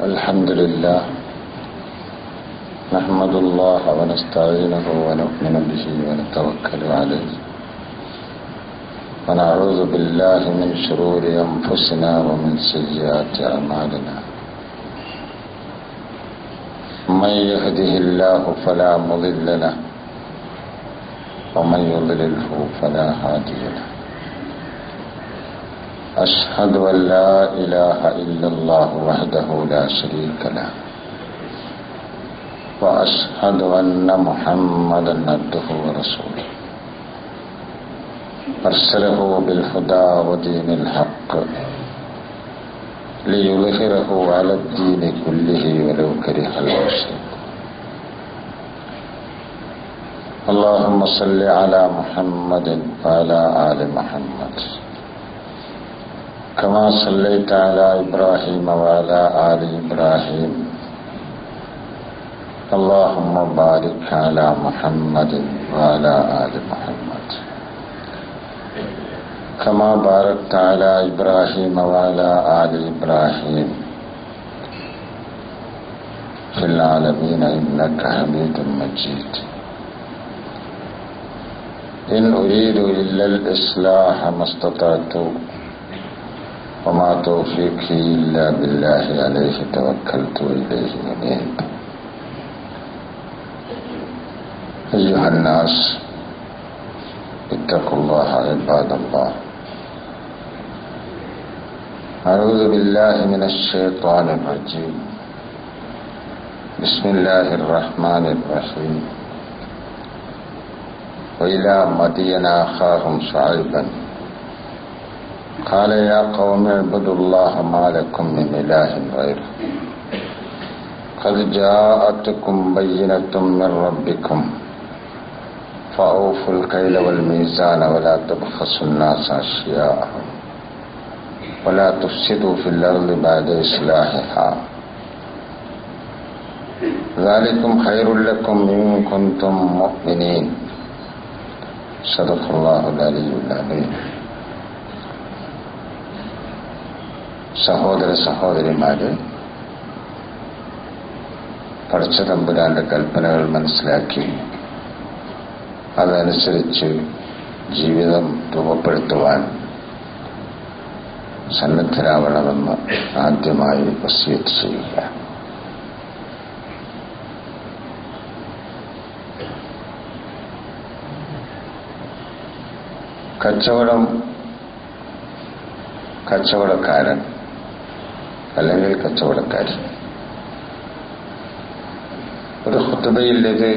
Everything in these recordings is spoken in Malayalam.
الحمد لله نحمد الله ونستعينه ونؤمن به ونتوكل عليه ونعوذ بالله من شرور أنفسنا ومن سيئات أعمالنا من يهده الله فلا مضل له ومن يضلله فلا هادي له أشهد أن لا إله إلا الله وحده لا شريك له وأشهد أن محمدا عبده ورسوله أرسله بالهدى ودين الحق ليظهره على الدين كله ولو كره المشركون اللهم صل على محمد وعلى آل محمد كما صليت على إبراهيم وعلى آل إبراهيم اللهم بارك على محمد وعلى آل محمد كما باركت على إبراهيم وعلى آل إبراهيم في العالمين إنك حميد مجيد إن أريد إلا الإصلاح ما استطعت وما توفيقي إلا بالله عليه توكلت وإليه أنيب أيها الناس اتقوا الله عباد الله أعوذ بالله من الشيطان الرجيم بسم الله الرحمن الرحيم وإلى مدين أخاهم شعيبا قال يا قوم اعبدوا الله ما لكم من إله غيره قد جاءتكم بينة من ربكم فأوفوا الكيل والميزان ولا تبخسوا الناس أشياءهم ولا تفسدوا في الأرض بعد إصلاحها ذلكم خير لكم إن كنتم مؤمنين صدق الله العلي العظيم. സഹോദര സഹോദരിമാരെ, പടച്ച തമ്പുരാന്റെ കൽപ്പനകൾ മനസ്സിലാക്കി അതനുസരിച്ച് ജീവിതം രൂപപ്പെടുത്തുവാൻ സന്നദ്ധരാവണമെന്ന് ആദ്യമായി വസിയത്ത് ചെയ്യുക. കച്ചവടക്കാരൻ അല്ലെങ്കിൽ കച്ചവടക്കാരി ഒരു ഖുതുബയിൽ ഇത്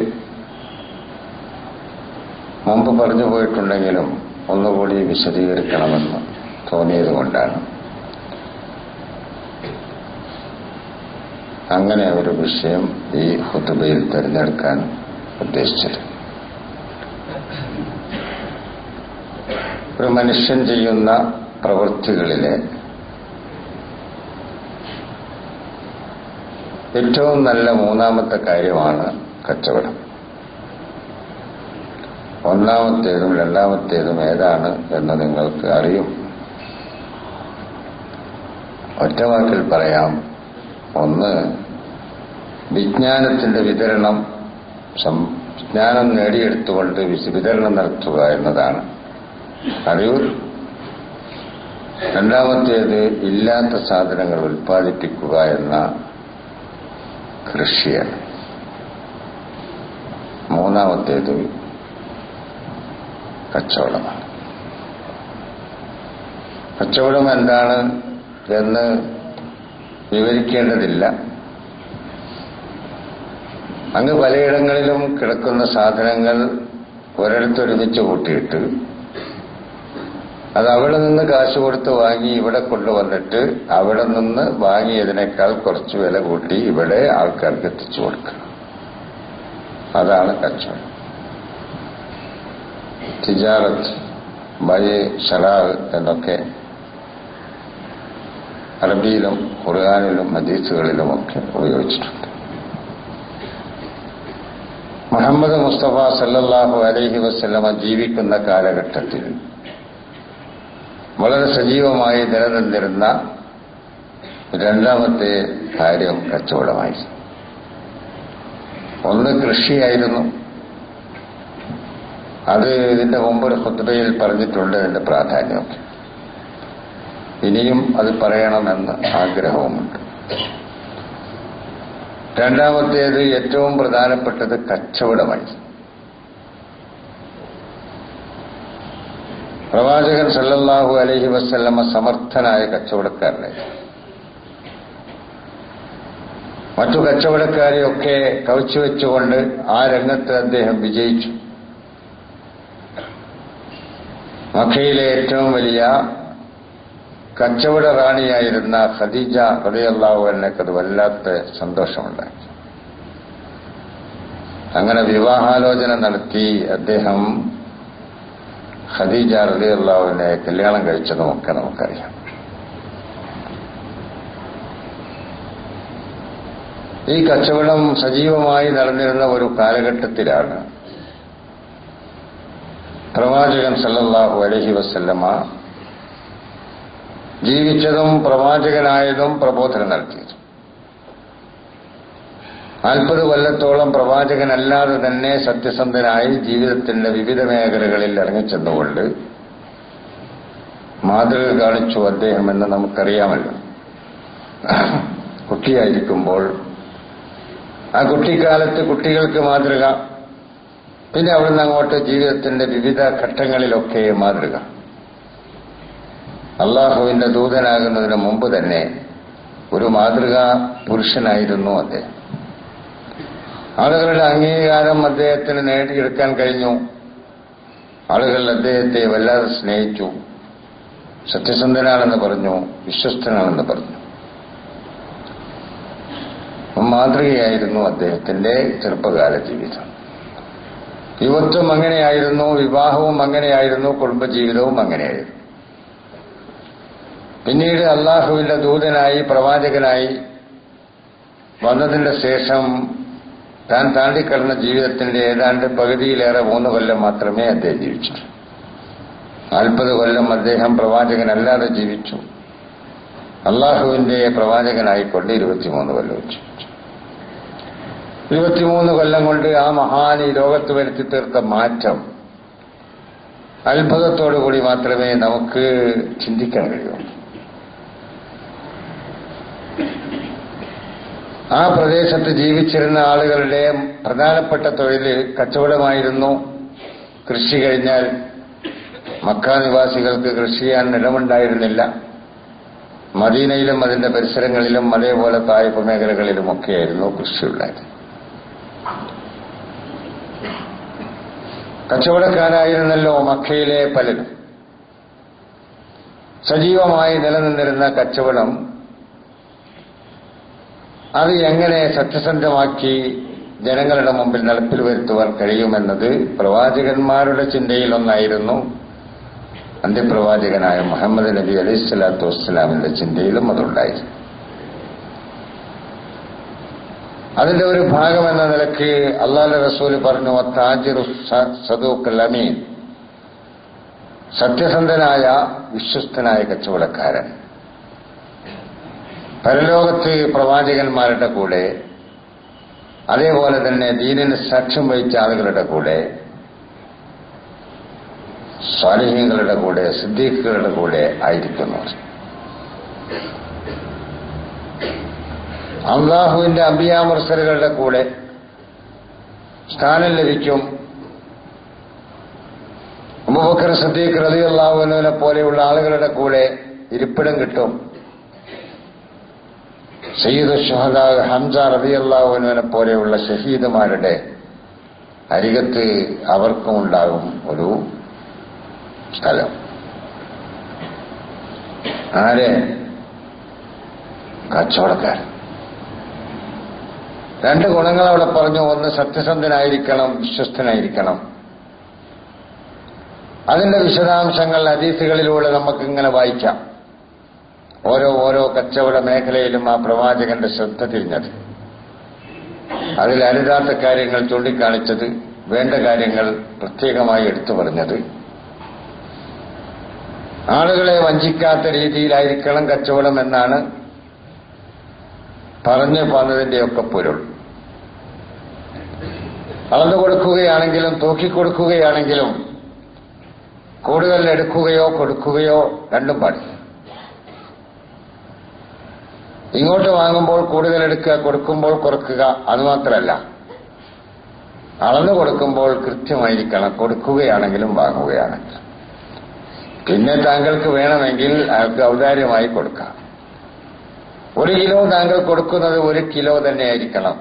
മുമ്പ് പറഞ്ഞു പോയിട്ടുണ്ടെങ്കിലും ഒന്നുകൂടി വിശദീകരിക്കണമെന്ന് തോന്നിയതുകൊണ്ടാണ് അങ്ങനെ ഒരു വിഷയം ഈ ഖുതുബയിൽ തിരഞ്ഞെടുക്കാൻ ഉദ്ദേശിച്ചത്. ഒരു മനുഷ്യൻ ചെയ്യുന്ന പ്രവൃത്തികളിലെ ഏറ്റവും നല്ല മൂന്നാമത്തെ കാര്യമാണ് കച്ചവടം. ഒന്നാമത്തേതും രണ്ടാമത്തേതും ഏതാണ് എന്ന് നിങ്ങൾക്ക് അറിയും. ഒറ്റവാക്കിൽ പറയാം, ഒന്ന് വിജ്ഞാനത്തിന്റെ വിതരണം, വിജ്ഞാനം നേടിയെടുത്തുകൊണ്ട് വിതരണം നടത്തുക എന്നതാണ് അറിവ്. രണ്ടാമത്തേത് ഇല്ലാത്ത സാധനങ്ങൾ ഉൽപ്പാദിപ്പിക്കുക എന്ന കൃഷിയാണ്. മൂന്നാമത്തേത് കച്ചവടമാണ്. കച്ചവടം എന്താണ് എന്ന് വിവരിക്കേണ്ടതില്ല. അങ്ങ് പലയിടങ്ങളിലും കിടക്കുന്ന സാധനങ്ങൾ ഒരിടത്തൊരുമിച്ച് കൂട്ടിയിട്ട് അത് അവിടെ നിന്ന് കാശ് കൊടുത്ത് വാങ്ങി ഇവിടെ കൊണ്ടുവന്നിട്ട് അവിടെ നിന്ന് വാങ്ങിയതിനേക്കാൾ കുറച്ച് വില കൂട്ടി ഇവിടെ ആൾക്കാർക്ക് എത്തിച്ചു കൊടുക്കുക. അതാണ് കച്ചവടം. തിജാറത്ത്, ബൈ, ശറാഹ് എന്നൊക്കെ അറബിയിലും ഖുർആനിലും ഹദീസുകളിലുമൊക്കെ ഉപയോഗിച്ചിട്ടുണ്ട്. മുഹമ്മദ് മുസ്തഫ സല്ലല്ലാഹു അലൈഹി വസല്ലമ ജീവിക്കുന്ന കാലഘട്ടത്തിൽ വളരെ സജീവമായി നിലനിന്നിരുന്ന രണ്ടാമത്തെ കാര്യം കച്ചവടമായി. ഒന്ന് കൃഷിയായിരുന്നു. അത് ഇതിന്റെ മുമ്പൊരു ഖുത്ബയിൽ പറഞ്ഞിട്ടുണ്ട് അതിന്റെ പ്രാധാന്യമൊക്കെ. ഇനിയും അത് പറയണമെന്ന് ആഗ്രഹവുമുണ്ട്. രണ്ടാമത്തേത് ഏറ്റവും പ്രധാനപ്പെട്ടത് കച്ചവടമായി. പ്രവാചകൻ സല്ലല്ലാഹു അലൈഹി വസല്ലമ സമർത്ഥനായ കച്ചവടക്കാരനായിരുന്നു. മറ്റു കച്ചവടക്കാരെയൊക്കെ കവച്ചുവെച്ചുകൊണ്ട് ആ രംഗത്ത് അദ്ദേഹം വിജയിച്ചു. മക്കയിലെ ഏറ്റവും വലിയ കച്ചവട റാണിയായിരുന്ന ഖദീജ റളിയല്ലാഹു അൻഹയ്ക്ക് അത് വല്ലാത്ത സന്തോഷമുണ്ടായി. അങ്ങനെ വിവാഹാലോചന നടത്തി അദ്ദേഹം ഖദീജ റളിയല്ലാഹു അൻഹയെ കല്യാണം കഴിച്ചതുമൊക്കെ നമുക്കറിയാം. ഈ കച്ചവടം സജീവമായി നടന്നിരുന്ന ഒരു കാലഘട്ടത്തിലാണ് പ്രവാചകൻ സല്ലല്ലാഹു അലൈഹി വസല്ലമ ജീവിച്ചതും പ്രവാചകനായതും പ്രബോധനം നടത്തിയതും. 40 കൊല്ലത്തോളം പ്രവാചകനല്ലാതെ തന്നെ സത്യസന്ധനായി ജീവിതത്തിന്റെ വിവിധ മേഖലകളിൽ ഇറങ്ങിച്ചെന്നുകൊണ്ട് മാതൃക കാണിച്ചു അദ്ദേഹം എന്ന് നമുക്കറിയാമല്ലോ. കുട്ടിയായിരിക്കുമ്പോൾ ആ കുട്ടിക്കാലത്ത് കുട്ടികൾക്ക് മാതൃക, പിന്നെ അവിടുന്ന് അങ്ങോട്ട് ജീവിതത്തിന്റെ വിവിധ ഘട്ടങ്ങളിലൊക്കെ മാതൃക. അള്ളാഹുവിന്റെ ദൂതനാകുന്നതിന് മുമ്പ് തന്നെ ഒരു മാതൃകാ പുരുഷനായിരുന്നു അദ്ദേഹം. ആളുകളുടെ അംഗീകാരം അദ്ദേഹത്തിന് നേടിയെടുക്കാൻ കഴിഞ്ഞു. ആളുകൾ അദ്ദേഹത്തെ വല്ലാതെ സ്നേഹിച്ചു. സത്യസന്ധനാണെന്ന് പറഞ്ഞു, വിശ്വസ്തനാണെന്ന് പറഞ്ഞു. മാതൃകയായിരുന്നു അദ്ദേഹത്തിന്റെ ചെറുപ്പകാല ജീവിതം. യുവത്വം അങ്ങനെയായിരുന്നു, വിവാഹവും അങ്ങനെയായിരുന്നു, കുടുംബജീവിതവും അങ്ങനെയായിരുന്നു. പിന്നീട് അള്ളാഹുവിന്റെ ദൂതനായി പ്രവാചകനായി വന്നതിന്റെ ശേഷം താൻ താണ്ടിക്കടന്ന ജീവിതത്തിന്റെ ഏതാണ്ട് പകുതിയിലേറെ 3 കൊല്ലം മാത്രമേ അദ്ദേഹം ജീവിച്ചു. 40 കൊല്ലം അദ്ദേഹം പ്രവാചകനല്ലാതെ ജീവിച്ചു. അള്ളാഹുവിന്റെ പ്രവാചകനായിക്കൊണ്ട് 23 കൊല്ലം ജീവിച്ചു. 23 കൊല്ലം കൊണ്ട് ആ മഹാൻ ഈ ലോകത്ത് വരുത്തി തീർത്ത മാറ്റം അത്ഭുതത്തോടുകൂടി മാത്രമേ നമുക്ക് ചിന്തിക്കാൻ കഴിയൂ. ആ പ്രദേശത്ത് ജീവിച്ചിരുന്ന ആളുകളുടെ പ്രധാനപ്പെട്ട തൊഴിൽ കച്ചവടമായിരുന്നു. കൃഷി കഴിഞ്ഞാൽ മക്ക നിവാസികൾക്ക് കൃഷി ചെയ്യാൻ ഇടമുണ്ടായിരുന്നില്ല. മദീനയിലും അതിന്റെ പരിസരങ്ങളിലും അതേപോലെ തായിഫ് മേഖലകളിലുമൊക്കെയായിരുന്നു കൃഷിയുണ്ടായത്. കച്ചവടക്കാരായിരുന്നല്ലോ മക്കയിലെ പലരും. സജീവമായി നിലനിന്നിരുന്ന കച്ചവടം അത് എങ്ങനെ സത്യസന്ധമാക്കി ജനങ്ങളുടെ മുമ്പിൽ നടപ്പിൽ വരുത്തുവാൻ കഴിയുമെന്നത് പ്രവാചകന്മാരുടെ ചിന്തയിലൊന്നായിരുന്നു. അന്ത്യപ്രവാചകനായ മുഹമ്മദ് നബി അലൈഹിസ്സലാത്തു വസ്സലാമിന്റെ ചിന്തയിലും അതുണ്ടായിരുന്നു. അതിന്റെ ഒരു ഭാഗം എന്ന നിലയ്ക്ക് അല്ലാഹുവിന്റെ റസൂൽ പറഞ്ഞു, താജിറു സദൂഖുൽ അമീൻ, സത്യസന്ധനായ വിശ്വസ്തനായ കച്ചവടക്കാരൻ. പരലോകത്ത് പ്രവാചകന്മാരുടെ കൂടെ, അതേപോലെ തന്നെ ദീനിന് സാക്ഷ്യം വഹിച്ച ആളുകളുടെ കൂടെ, സ്വാലിഹീങ്ങളുടെ കൂടെ, സിദ്ദീഖുകളുടെ കൂടെ ആയിരിക്കുന്നു. അല്ലാഹുവിന്റെ അംബിയാ മുർസലുകളുടെ കൂടെ സ്ഥാനം ലഭിക്കും. അബൂബക്കർ സിദ്ദീഖ് റളിയല്ലാഹു അൻഹുവിനെ പോലെയുള്ള ആളുകളുടെ കൂടെ ഇരിപ്പിടം കിട്ടും. സയ്യിദു ശുഹദാ ഹംസ റളിയല്ലാഹു അൻഹുവിനെ പോലെയുള്ള ഷഹീദുമാരുടെ അരികത്ത് അവർക്കും ഉണ്ടാകും ഒരു സ്ഥലം. ആരെ? കച്ചവടക്കാരൻ. 2 ഗുണങ്ങൾ അവിടെ പറഞ്ഞു. ഒന്ന്, സത്യസന്ധനായിരിക്കണം, വിശ്വസ്തനായിരിക്കണം. അതിന്റെ വിശദാംശങ്ങൾ ഹദീസുകളിലൂടെ നമുക്കിങ്ങനെ വായിക്കാം. ഓരോ കച്ചവട മേഖലയിലും ആ പ്രവാചകന്റെ ശ്രദ്ധ തിരിഞ്ഞത്, അതിൽ അരുതാത്ത കാര്യങ്ങൾ ചൂണ്ടിക്കാണിച്ചത്, വേണ്ട കാര്യങ്ങൾ പ്രത്യേകമായി എടുത്തു പറഞ്ഞത്. ആളുകളെ വഞ്ചിക്കാത്ത രീതിയിലായിരിക്കണം കച്ചവടം എന്നാണ് പറഞ്ഞു വന്നതിന്റെയൊക്കെ പൊരുൾ. അളന്നു കൊടുക്കുകയാണെങ്കിലും തൂക്കിക്കൊടുക്കുകയാണെങ്കിലും കൂടുതൽ എടുക്കുകയോ കൊടുക്കുകയോ രണ്ടും പാടില്ല. ഇങ്ങോട്ട് വാങ്ങുമ്പോൾ കൂടുതൽ എടുക്കുക, കൊടുക്കുമ്പോൾ കുറക്കുക, അതുമാത്രമല്ല അളന്നു കൊടുക്കുമ്പോൾ കൃത്യമായിരിക്കണം, കൊടുക്കുകയാണെങ്കിലും വാങ്ങുകയാണെങ്കിലും. പിന്നെ താങ്കൾക്ക് വേണമെങ്കിൽ അയാൾക്ക് ഔദാര്യമായി കൊടുക്കാം. 1 കിലോ താങ്കൾ കൊടുക്കുന്നത് 1 കിലോ തന്നെ ആയിരിക്കണം.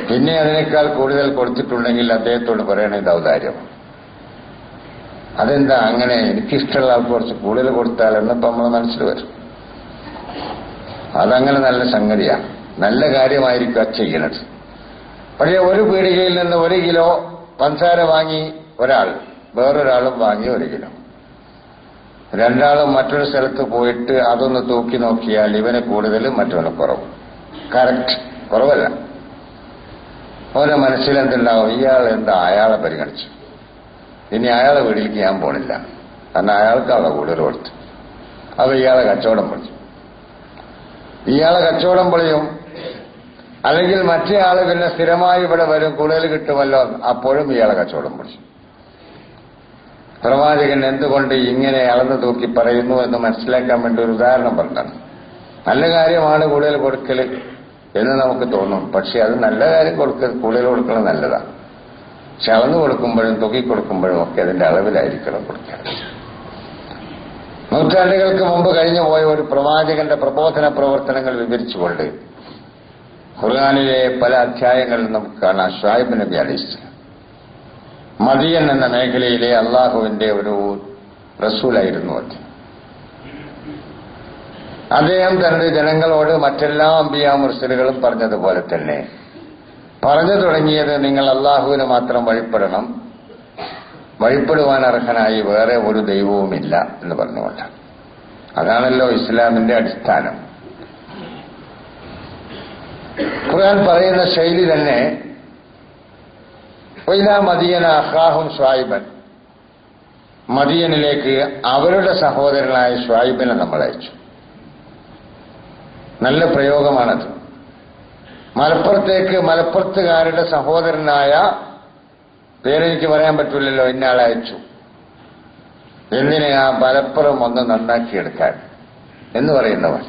പിന്നെ അതിനേക്കാൾ കൂടുതൽ കൊടുത്തിട്ടുണ്ടെങ്കിൽ അദ്ദേഹത്തോട് പറയണേ ഇത് ഔദാര്യം. അതെന്താ അങ്ങനെ, എനിക്കിഷ്ടമുള്ള ആൾക്ക് കുറച്ച് കൂടുതൽ കൊടുത്താൽ എന്നപ്പോ നമ്മളെ മനസ്സിൽ വരും. അതങ്ങനെ നല്ല സംഗതിയാണ്, നല്ല കാര്യമായിരിക്കും ചെയ്യണത്. പക്ഷേ ഒരു പീടികയിൽ നിന്ന് 1 കിലോ പഞ്ചസാര വാങ്ങി ഒരാൾ, വേറൊരാളും വാങ്ങി 1 കിലോ. രണ്ടാളും മറ്റൊരു സ്ഥലത്ത് പോയിട്ട് അതൊന്ന് തൂക്കി നോക്കിയാൽ ഇവന് കൂടുതൽ മറ്റവന് കുറവ്. കറക്റ്റ്, കുറവല്ല. അവന്റെ മനസ്സിലെന്തുണ്ടാവും, ഇയാൾ എന്താ അയാളെ പരിഗണിച്ചു, ഇനി അയാളെ വീട്ടിലേക്ക് ഞാൻ പോണില്ല, കാരണം അയാൾക്കാണോ കൂടുതൽ കൊടുത്തു. അത് ഇയാളെ കച്ചവടം പൊളിച്ചു. ഇയാളെ കച്ചവടം പൊളിയും. അല്ലെങ്കിൽ മറ്റേ ആള് പിന്നെ സ്ഥിരമായി ഇവിടെ വരും, കൂടുതൽ കിട്ടുമല്ലോ, അപ്പോഴും ഇയാളെ കച്ചവടം പൊളിച്ചു. പ്രവാചകൻ എന്തുകൊണ്ട് ഇങ്ങനെ അളന്നു തൂക്കി പറയുന്നു എന്ന് മനസ്സിലാക്കാൻ വേണ്ടി ഒരു ഉദാഹരണം പറഞ്ഞതാണ്. നല്ല കാര്യമാണ് കൂടുതൽ കൊടുക്കൽ എന്ന് നമുക്ക് തോന്നും. പക്ഷെ അത് നല്ല കാര്യം കൂടുതൽ കൊടുക്കണം നല്ലതാണ്. പക്ഷെ അളന്നു കൊടുക്കുമ്പോഴും തൂക്കി കൊടുക്കുമ്പോഴും ഒക്കെ അതിന്റെ അളവിലായിരിക്കണം കൊടുക്കാൻ. നൂറ്റാണ്ടുകൾക്ക് മുമ്പ് കഴിഞ്ഞു പോയ ഒരു പ്രവാചകന്റെ പ്രബോധന പ്രവർത്തനങ്ങൾ വിവരിച്ചുകൊണ്ട് ഖുർആനിലെ പല അധ്യായങ്ങളിലും നമുക്ക് കാണാം. ശുഐബ് നബി അലൈഹിസ്സലാം മദിയൻ എന്ന മേഖലയിലെ അള്ളാഹുവിന്റെ ഒരു റസൂലായിരുന്നു. അദ്ദേഹം തന്റെ ജനങ്ങളോട് മറ്റെല്ലാ അംബിയാ മുർസലുകളും പറഞ്ഞതുപോലെ തന്നെ പറഞ്ഞു തുടങ്ങിയത് നിങ്ങൾ അള്ളാഹുവിന് മാത്രം വഴിപ്പെടണം, വഴിപ്പെടുവാൻ അർഹനായി വേറെ ഒരു ദൈവവുമില്ല എന്ന് പറഞ്ഞുകൊണ്ടാണ്. അതാണല്ലോ ഇസ്ലാമിന്റെ അടിസ്ഥാനം. ഖുർആൻ പറയുന്ന ശൈലി തന്നെ വൈലാ മദിയന അഖാഹും ശുഐബൻ, മദിയനിലേക്ക് അവരുടെ സഹോദരനായ ശുഐബിനെ നമ്മൾ അയച്ചു. നല്ല പ്രയോഗമാണത്. മലപ്പുറത്തേക്ക് മലപ്പുറത്തുകാരുടെ സഹോദരനായ, പേരെനിക്ക് പറയാൻ പറ്റില്ലല്ലോ, ഇന്നയാളെ അയച്ചു. എന്തിനെ? ആ മലപ്പുറം ഒന്ന് നന്നാക്കിയെടുക്കാൻ എന്ന് പറയുന്നവർ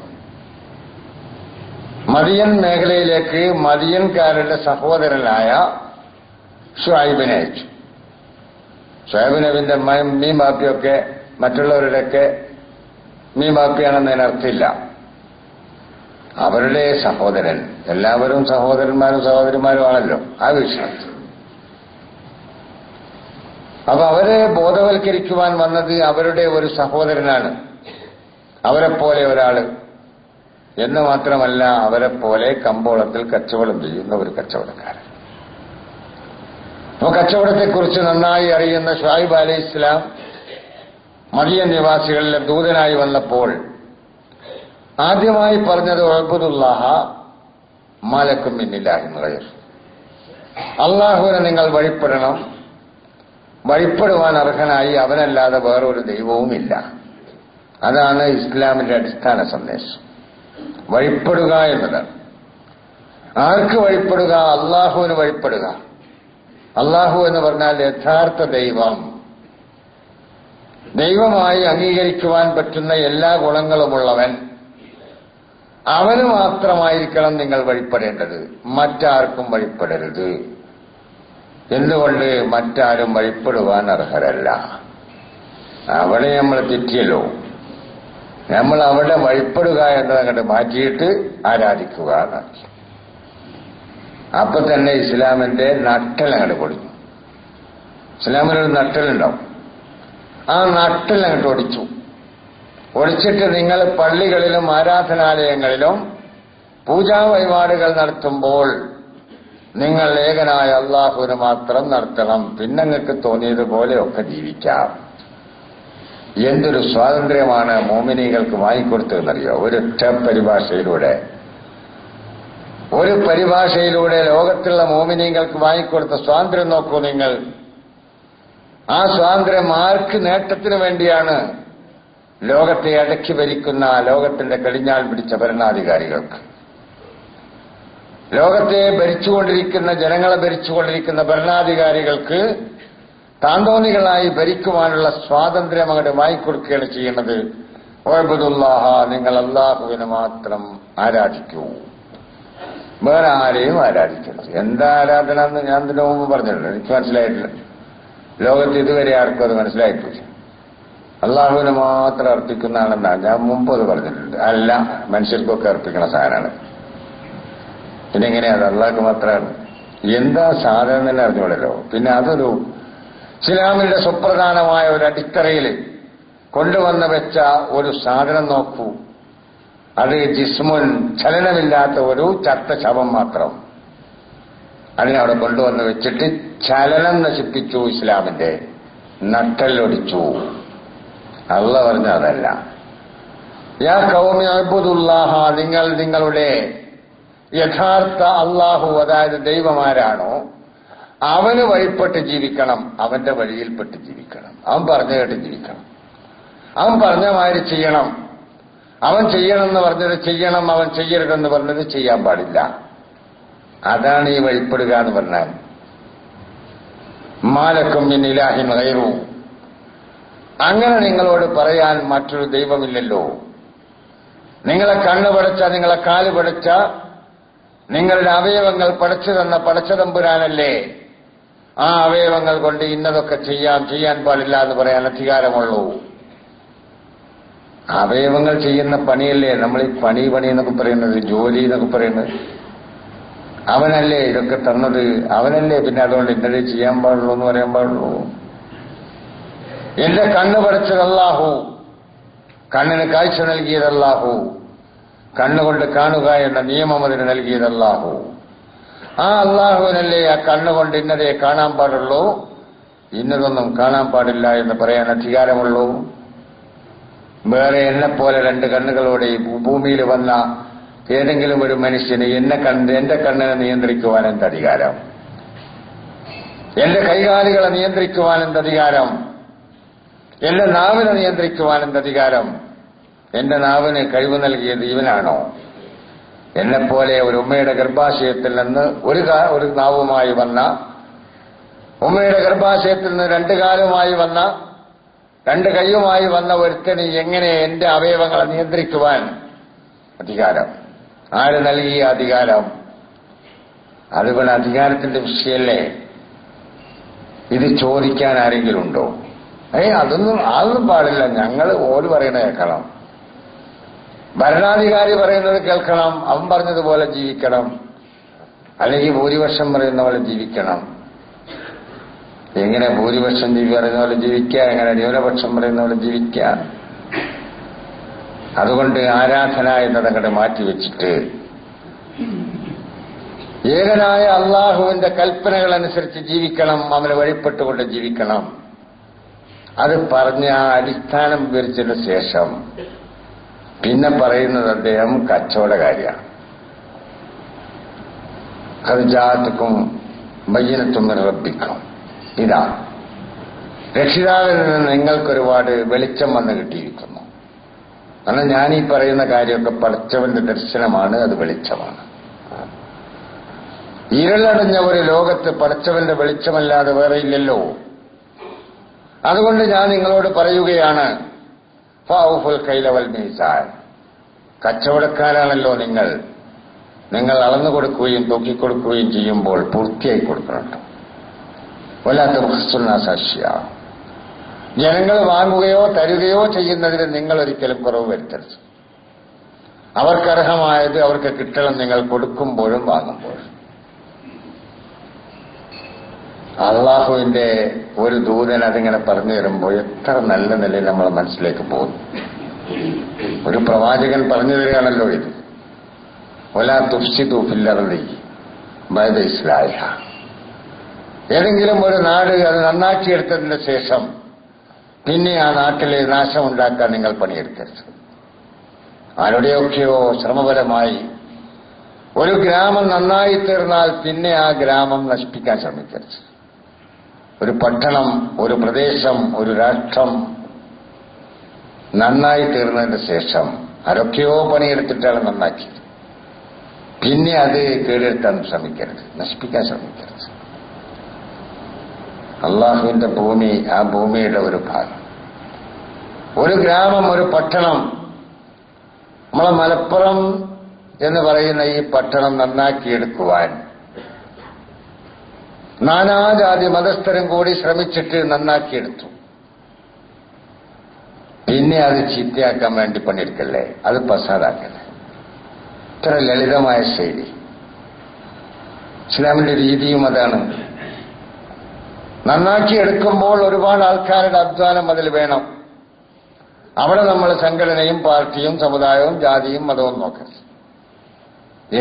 മദിയൻ മേഖലയിലേക്ക് മദിയൻകാരുടെ സഹോദരനായ ശുഐബിനെ അയച്ചു. ശുഐബ് നബിന്റെ മീൻ ബാപ്പിയൊക്കെ മറ്റുള്ളവരുടെയൊക്കെ മീൻ ബാപ്പിയാണെന്നതിനർത്ഥമില്ല. അവരുടെ സഹോദരൻ, എല്ലാവരും സഹോദരന്മാരും സഹോദരിമാരുമാണല്ലോ ആ വിഷയത്തിൽ. അപ്പൊ അവരെ ബോധവൽക്കരിക്കുവാൻ വന്നത് അവരുടെ ഒരു സഹോദരനാണ്, അവരെപ്പോലെ ഒരാള് എന്ന് മാത്രമല്ല, അവരെപ്പോലെ കമ്പോളത്തിൽ കച്ചവടം ചെയ്യുന്ന ഒരു കച്ചവടക്കാരൻ. അപ്പൊ കച്ചവടത്തെക്കുറിച്ച് നന്നായി അറിയുന്ന ശുഐബ് അലൈഹിസ്സലാം മദിയൻ നിവാസികളിലെ ദൂതനായി വന്നപ്പോൾ ആദ്യമായി പറഞ്ഞത് ഉഅ്ബുദുല്ലാഹ മാലക്കും മിൻ ഇലാഹിൻ ഗൈർ, അള്ളാഹുവിനെ നിങ്ങൾ വഴിപ്പെടണം, വഴിപ്പെടുവാൻ അർഹനായി അവനല്ലാതെ വേറൊരു ദൈവവുമില്ല. അതാണ് ഇസ്ലാമിന്റെ അടിസ്ഥാന സന്ദേശം. വഴിപ്പെടുക എന്നതാണ്. ആർക്ക് വഴിപ്പെടുക? അള്ളാഹുവിന് വഴിപ്പെടുക. അള്ളാഹു എന്ന് പറഞ്ഞാൽ യഥാർത്ഥ ദൈവം, ദൈവമായി അംഗീകരിക്കുവാൻ പറ്റുന്ന എല്ലാ ഗുണങ്ങളുമുള്ളവൻ, അവന് മാത്രമായിരിക്കണം നിങ്ങൾ വഴിപ്പെടേണ്ടത്, മറ്റാർക്കും വഴിപ്പെടരുത്. എന്തുകൊണ്ട്? മറ്റാരും വഴിപ്പെടുവാൻ അർഹരല്ല. അവിടെ നമ്മൾ തെറ്റിയല്ലോ. നമ്മൾ അവിടെ വഴിപ്പെടുക എന്നത് അങ്ങോട്ട് മാറ്റിയിട്ട് ആരാധിക്കുക എന്നാക്കി. അപ്പൊ തന്നെ ഇസ്ലാമിന്റെ നട്ടൽ അങ്ങോട്ട് പൊളിഞ്ഞു. ഇസ്ലാമിനൊരു നട്ടലുണ്ടാവും, ആ നട്ടൽ അങ്ങോട്ട് ഒടിച്ചു. ഒടിച്ചിട്ട് നിങ്ങൾ പള്ളികളിലും ആരാധനാലയങ്ങളിലും പൂജാ വഴിപാടുകൾ നടത്തുമ്പോൾ നിങ്ങൾ ഏകനായ അള്ളാഹുവിന് മാത്രം നടത്തണം, പിന്നെ നിങ്ങൾക്ക് തോന്നിയതുപോലെയൊക്കെ ജീവിക്കാം. എന്തൊരു സ്വാതന്ത്ര്യമാണ് മോമിനികൾക്ക് വാങ്ങിക്കൊടുത്തതെന്നറിയോ? ഒരൊറ്റ പരിഭാഷയിലൂടെ ലോകത്തുള്ള മോമിനികൾക്ക് വാങ്ങിക്കൊടുത്ത സ്വാതന്ത്ര്യം നോക്കൂ നിങ്ങൾ. ആ സ്വാതന്ത്ര്യം ആർക്ക് നേട്ടത്തിന് വേണ്ടിയാണ്? ലോകത്തെ അടക്കി ഭരിക്കുന്ന ലോകത്തിന്റെ കടിഞ്ഞാൽ പിടിച്ച ഭരണാധികാരികൾക്ക്, ലോകത്തെ ഭരിച്ചുകൊണ്ടിരിക്കുന്ന, ജനങ്ങളെ ഭരിച്ചുകൊണ്ടിരിക്കുന്ന ഭരണാധികാരികൾക്ക് താന്തോന്നികളായി ഭരിക്കുവാനുള്ള സ്വാതന്ത്ര്യം അങ്ങോട്ട് വാങ്ങിക്കൊടുക്കുകയാണ് ചെയ്യുന്നത്. വഅബ്ദുല്ലാഹ, നിങ്ങൾ അല്ലാഹുവിനെ മാത്രം ആരാധിക്കൂ, വേറെ ആരെയും ആരാധിക്കരുത്. എന്താ ആരാധന എന്ന് ഞാൻ ഇതിനു മുമ്പ് പറഞ്ഞിട്ടുണ്ട്, എനിക്ക് മനസ്സിലായിട്ടില്ല. ലോകത്ത് ഇതുവരെ ആർക്കും അത് മനസ്സിലായിട്ടില്ല. അള്ളാഹുവിനെ മാത്രം അർപ്പിക്കുന്നതാണെന്നാണ് ഞാൻ മുമ്പ് അത് പറഞ്ഞിട്ടുണ്ട്. അല്ല, മനുഷ്യർക്കൊക്കെ അർപ്പിക്കുന്ന സാധനമാണ്. പിന്നെ എങ്ങനെയാണ് അള്ളാഹ്ക്ക് മാത്രമാണ്? എന്താ സാധനം തന്നെ അറിഞ്ഞോളല്ലോ. പിന്നെ അതൊരു ഇസ്ലാമിന്റെ സുപ്രധാനമായ ഒരു അടിത്തറയിൽ കൊണ്ടുവന്ന് വെച്ച ഒരു സാധനം നോക്കൂ. അത് ജിസ്മുൻ, ചലനമില്ലാത്ത ഒരു ചത്ത ശവം മാത്രം. അതിനവിടെ കൊണ്ടുവന്ന് വെച്ചിട്ട് ചലനം നശിപ്പിച്ചു, ഇസ്ലാമിന്റെ നട്ടലൊടിച്ചു. അള്ളാഹ് പറഞ്ഞ അതല്ല. യാ ഖൗമി അബ്ദുല്ലാഹ, നിങ്ങൾ നിങ്ങളുടെ യഥാർത്ഥ അള്ളാഹു, അതായത് ദൈവമാരാണോ അവന് വഴിപ്പെട്ട് ജീവിക്കണം, അവന്റെ വഴിയിൽപ്പെട്ട് ജീവിക്കണം. അവൻ പറഞ്ഞു കേട്ട് ജീവിക്കണം, അവൻ പറഞ്ഞ മാതിരി ചെയ്യണം. അവൻ ചെയ്യണമെന്ന് പറഞ്ഞത് ചെയ്യണം, അവൻ ചെയ്യരുതെന്ന് പറഞ്ഞത് ചെയ്യാൻ പാടില്ല. അതാണ് ഈ വഴിപ്പെടുക എന്ന് പറഞ്ഞാൽ. മാലക്കും മിൻ ഇലാഹിൻ ഗൈറു, അങ്ങനെ നിങ്ങളോട് പറയാൻ മറ്റൊരു ദൈവമില്ലല്ലോ. നിങ്ങളെ കണ്ണ് പടച്ച, നിങ്ങളെ കാല് പടച്ച, നിങ്ങളുടെ അവയവങ്ങൾ പടച്ചു തന്ന പടച്ചതമ്പുരാനല്ലേ ആ അവയവങ്ങൾ കൊണ്ട് ഇന്നതൊക്കെ ചെയ്യാൻ പാടില്ല എന്ന് പറയാൻ അധികാരമുള്ളൂ. അവയവങ്ങൾ ചെയ്യുന്ന പണിയല്ലേ നമ്മൾ ഈ പണി എന്നൊക്കെ പറയുന്നത്, ജോലി എന്നൊക്കെ പറയുന്നത്. അവനല്ലേ ഇതൊക്കെ തന്നത്, അവനല്ലേ പിന്നെ അതുകൊണ്ട് ഇന്നത് ചെയ്യാൻ പാടുള്ളൂ എന്ന് പറയാൻ പാടുള്ളൂ. എന്റെ കണ്ണ് പടച്ചത് അല്ലാഹു, കണ്ണിന് കാഴ്ച നൽകിയത് അല്ലാഹു, കണ്ണുകൊണ്ട് കാണുക എന്ന നിയമം അതിന് നൽകിയത് അല്ലാഹു. ആ അല്ലാഹുവിനല്ലേ ആ കണ്ണുകൊണ്ട് ഇന്നതേ കാണാൻ പാടുള്ളൂ, ഇന്നതൊന്നും കാണാൻ പാടില്ല എന്ന് പറയാൻ അധികാരമുള്ളൂ. വേറെ എന്നെപ്പോലെ രണ്ട് കണ്ണുകളോടെ ഭൂമിയിൽ വന്ന ഏതെങ്കിലും ഒരു മനുഷ്യന് എന്റെ കണ്ണിനെ നിയന്ത്രിക്കുവാൻ എന്ത് അധികാരം? എന്റെ കൈകാലുകളെ നിയന്ത്രിക്കുവാൻ എന്ത് അധികാരം? എന്റെ നാവിനെ നിയന്ത്രിക്കുവാൻ എന്ത് അധികാരം? എന്റെ നാവിന് കഴിവ് നൽകിയത് ഇവനാണോ? എന്നെപ്പോലെ ഒരു ഉമ്മയുടെ ഗർഭാശയത്തിൽ നിന്ന് ഒരു നാവുമായി വന്ന, ഉമ്മയുടെ ഗർഭാശയത്തിൽ നിന്ന് രണ്ട് കാലുമായി വന്ന, രണ്ട് കൈയുമായി വന്ന ഒരുത്തന് എങ്ങനെ എന്റെ അവയവങ്ങളെ നിയന്ത്രിക്കുവാൻ അധികാരം? ആര് നൽകിയ അധികാരം? അതുപോലെ അധികാരത്തിന്റെ വിഷയമല്ലേ. ഇത് ചോദിക്കാൻ ആരെങ്കിലും ഉണ്ടോ? അതൊന്നും പാടില്ല. ഞങ്ങൾ ഓര് പറയുന്നത് കേൾക്കണം, ഭരണാധികാരി പറയുന്നത് കേൾക്കണം, അവൻ പറഞ്ഞതുപോലെ ജീവിക്കണം, അല്ലെങ്കിൽ ഭൂരിപക്ഷം പറയുന്ന പോലെ ജീവിക്കണം. എങ്ങനെ ഭൂരിപക്ഷം പറയുന്ന പോലെ ജീവിക്കുക, എങ്ങനെ ന്യൂനപക്ഷം പറയുന്ന പോലെ ജീവിക്കുക? അതുകൊണ്ട് ആരാധന എന്നതങ്ങോട്ട് മാറ്റിവെച്ചിട്ട് ഏകനായ അള്ളാഹുവിന്റെ കൽപ്പനകൾ അനുസരിച്ച് ജീവിക്കണം, അവന് വഴിപ്പെട്ടുകൊണ്ട് ജീവിക്കണം. അത് പറഞ്ഞ അടിസ്ഥാനം വിവരിച്ചതിന് ശേഷം പിന്നെ പറയുന്നത് അദ്ദേഹം കച്ചവടകാരിയാണ്. ഖർജാത്തുക്കും ബയ്യനത്തും റബ്ബിക്കും, ഇതാ രക്ഷിതാവിൽ നിന്ന് നിങ്ങൾക്കൊരുപാട് വെളിച്ചം വന്ന് കിട്ടിയിരിക്കുന്നു. കാരണം ഞാനീ പറയുന്ന കാര്യമൊക്കെ പടച്ചവന്റെ ദർശനമാണ്, അത് വെളിച്ചമാണ്. ഇരുളടഞ്ഞ ഒരു ലോകത്ത് പടച്ചവന്റെ വെളിച്ചമല്ലാതെ വേറെ ഇല്ലല്ലോ. അതുകൊണ്ട് ഞാൻ നിങ്ങളോട് പറയുകയാണ്, ഫൗഫുൽ കൈല വൽ മീസാൻ, കച്ചവടക്കാരാണല്ലോ നിങ്ങൾ അളന്നു കൊടുക്കുകയും തൂക്കിക്കൊടുക്കുകയും ചെയ്യുമ്പോൾ പൂർത്തിയായി കൊടുക്കണം. വലാത്ത സാക്ഷ്യ, ജനങ്ങൾ വാങ്ങുകയോ തരുകയോ ചെയ്യുന്നതിന് നിങ്ങൾ ഒരിക്കലും കുറവ് വരുത്തരുത്. അവർക്കർഹമായത് അവർക്ക് കിട്ടണം, നിങ്ങൾ കൊടുക്കുമ്പോഴും വാങ്ങുമ്പോഴും. അള്ളാഹുവിന്റെ ഒരു ദൂതൻ അതിങ്ങനെ പറഞ്ഞു തരുമ്പോൾ എത്ര നല്ല നിലയിൽ നമ്മളെ മനസ്സിലേക്ക് പോകും. ഒരു പ്രവാചകൻ പറഞ്ഞു തരികയാണല്ലോ ഇത്. വലാ തുഫ്സിദു ഫിൽ അർളി ബഅദ ഇസ്ലാഹിഹ, ഏതെങ്കിലും ഒരു നാട് അത് നന്നാക്കിയെടുത്തതിന് ശേഷം പിന്നെ ആ നാട്ടിലെ നാശമുണ്ടാക്കാൻ നിങ്ങൾ പണിയെടുക്കരുത്. ആരുടെയൊക്കെയോ ശ്രമപരമായി ഒരു ഗ്രാമം നന്നായി തീർന്നാൽ പിന്നെ ആ ഗ്രാമം നശിപ്പിക്കാൻ ശ്രമിക്കരുത്. ഒരു പട്ടണം, ഒരു പ്രദേശം, ഒരു രാഷ്ട്രം നന്നായി തീർന്നതിന് ശേഷം ആരൊക്കെയോ പണിയെടുത്തിട്ടാണ് നന്നാക്കിയത്. പിന്നെ അത് കേടെടുത്താൻ ശ്രമിക്കരുത്, നശിപ്പിക്കാൻ ശ്രമിക്കരുത്. അള്ളാഹുവിന്റെ ഭൂമി, ആ ഭൂമിയുടെ ഒരു ഭാഗം, ഒരു ഗ്രാമം, ഒരു പട്ടണം, നമ്മളെ മലപ്പുറം എന്ന് പറയുന്ന ഈ പട്ടണം നന്നാക്കിയെടുക്കുവാൻ നാനാജാതി മതസ്ഥരും കൂടി ശ്രമിച്ചിട്ട് നന്നാക്കിയെടുത്തു. പിന്നെ അത് ചീത്തയാക്കാൻ വേണ്ടി പണിയെടുക്കല്ലേ, അത് ഫസാദാക്കല്ലേ. ഇത്ര ലളിതമായ ശൈലി ഇസ്ലാമിന്റെ രീതിയും അതാണ്. നന്നാക്കിയെടുക്കുമ്പോൾ ഒരുപാട് ആൾക്കാരുടെ അധ്വാനം അതിൽ വേണം. അവിടെ നമ്മൾ സംഘടനയും പാർട്ടിയും സമുദായവും ജാതിയും മതവും നോക്കരുത്.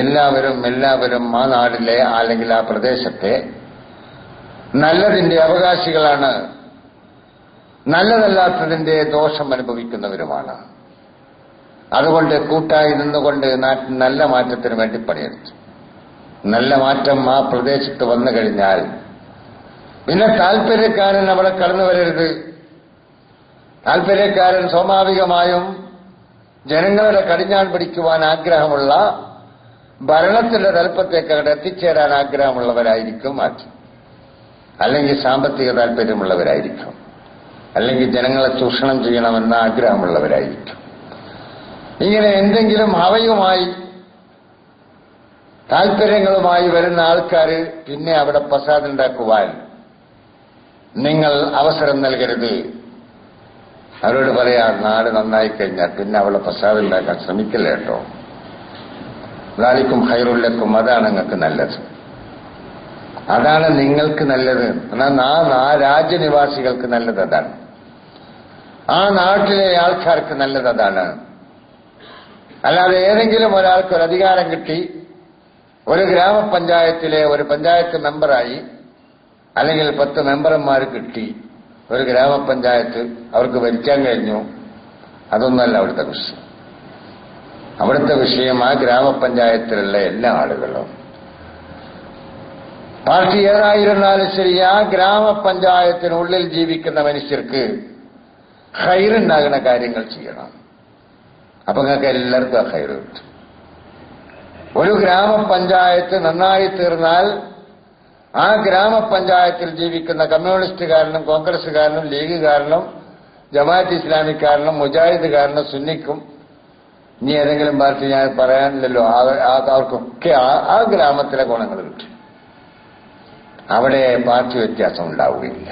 എല്ലാവരും ആ നാടിലെ അല്ലെങ്കിൽ ആ പ്രദേശത്തെ നല്ലതിന്റെ അവകാശികളാണ്, നല്ലതല്ലാത്തതിന്റെ ദോഷം അനുഭവിക്കുന്നവരുമാണ്. അതുകൊണ്ട് കൂട്ടായി നിന്നുകൊണ്ട് നല്ല മാറ്റത്തിന് വേണ്ടി പണിയെടുത്തു. നല്ല മാറ്റം ആ പ്രദേശത്ത് വന്നു കഴിഞ്ഞാൽ പിന്നെ താല്പര്യക്കാരൻ അവിടെ കടന്നു വരരുത്. താല്പര്യക്കാരൻ സ്വാഭാവികമായും ജനങ്ങളുടെ കടിഞ്ഞാൺ പിടിക്കുവാൻ ആഗ്രഹമുള്ള, ഭരണത്തിന്റെ തലപ്പത്തേക്ക് അവിടെ എത്തിച്ചേരാൻ ആഗ്രഹമുള്ളവരായിരിക്കും മാറ്റം. അല്ലെങ്കിൽ സാമ്പത്തിക താല്പര്യമുള്ളവരായിരിക്കും, അല്ലെങ്കിൽ ജനങ്ങളെ ചൂഷണം ചെയ്യണമെന്ന ആഗ്രഹമുള്ളവരായിരിക്കും. ഇങ്ങനെ എന്തെങ്കിലും ഹവയുമായി താല്പര്യങ്ങളുമായി വരുന്ന ആൾക്കാർ പിന്നെ അവിടെ ഫസാദുണ്ടാക്കുവാൻ നിങ്ങൾ അവസരം നൽകരുത്. അവരോട് പറയാ, നാട് നന്നായി കഴിഞ്ഞാൽ പിന്നെ അവിടെ ഫസാദുണ്ടാക്കാൻ ശ്രമിക്കില്ല കേട്ടോ. ദാലിക്കും ഖൈറുൽ-ലക്കും, അതാണ് നിങ്ങൾക്ക് നല്ലത്, അതാണ് നിങ്ങൾക്ക് നല്ലത്. എന്നാൽ ആ രാജ്യനിവാസികൾക്ക് നല്ലത് അതാണ്, ആ നാട്ടിലെ ആൾക്കാർക്ക് നല്ലത് അതാണ്. അല്ലാതെ ഏതെങ്കിലും ഒരാൾക്ക് ഒരു അധികാരം കിട്ടി, ഒരു ഗ്രാമപഞ്ചായത്തിലെ ഒരു പഞ്ചായത്ത് മെമ്പറായി, അല്ലെങ്കിൽ 10 മെമ്പർമാർ കിട്ടി, ഒരു ഗ്രാമപഞ്ചായത്ത് അവർക്ക് ഭരിക്കാൻ കഴിഞ്ഞു, അതൊന്നല്ല അവിടുത്തെ വിഷയം. അവിടുത്തെ വിഷയം ആ ഗ്രാമപഞ്ചായത്തിലുള്ള എല്ലാ ആളുകളും, പാർട്ടി ഏതായിരുന്നാലും ശരി, ആ ഗ്രാമപഞ്ചായത്തിനുള്ളിൽ ജീവിക്കുന്ന മനുഷ്യർക്ക് ഖൈറുണ്ടാകുന്ന കാര്യങ്ങൾ ചെയ്യണം. അപ്പൊ നിങ്ങൾക്ക് എല്ലാവർക്കും ആ ഖൈറ് കിട്ടും. ഒരു ഗ്രാമപഞ്ചായത്ത് നന്നായി തീർന്നാൽ ആ ഗ്രാമപഞ്ചായത്തിൽ ജീവിക്കുന്ന കമ്മ്യൂണിസ്റ്റുകാരനും കോൺഗ്രസുകാരനും ലീഗുകാരനും ജമാഅത്ത് ഇസ്ലാമിക്കാരനും മുജാഹിദുകാരനും സുന്നിക്കും, ഇനി ഏതെങ്കിലും പാർട്ടി ഞാൻ പറയാനില്ലല്ലോ, അവർക്കൊക്കെ ആ ഗ്രാമത്തിലെ ഗുണങ്ങൾ കിട്ടും. അവിടെ പാർട്ടി വ്യത്യാസം ഉണ്ടാവുകയില്ല.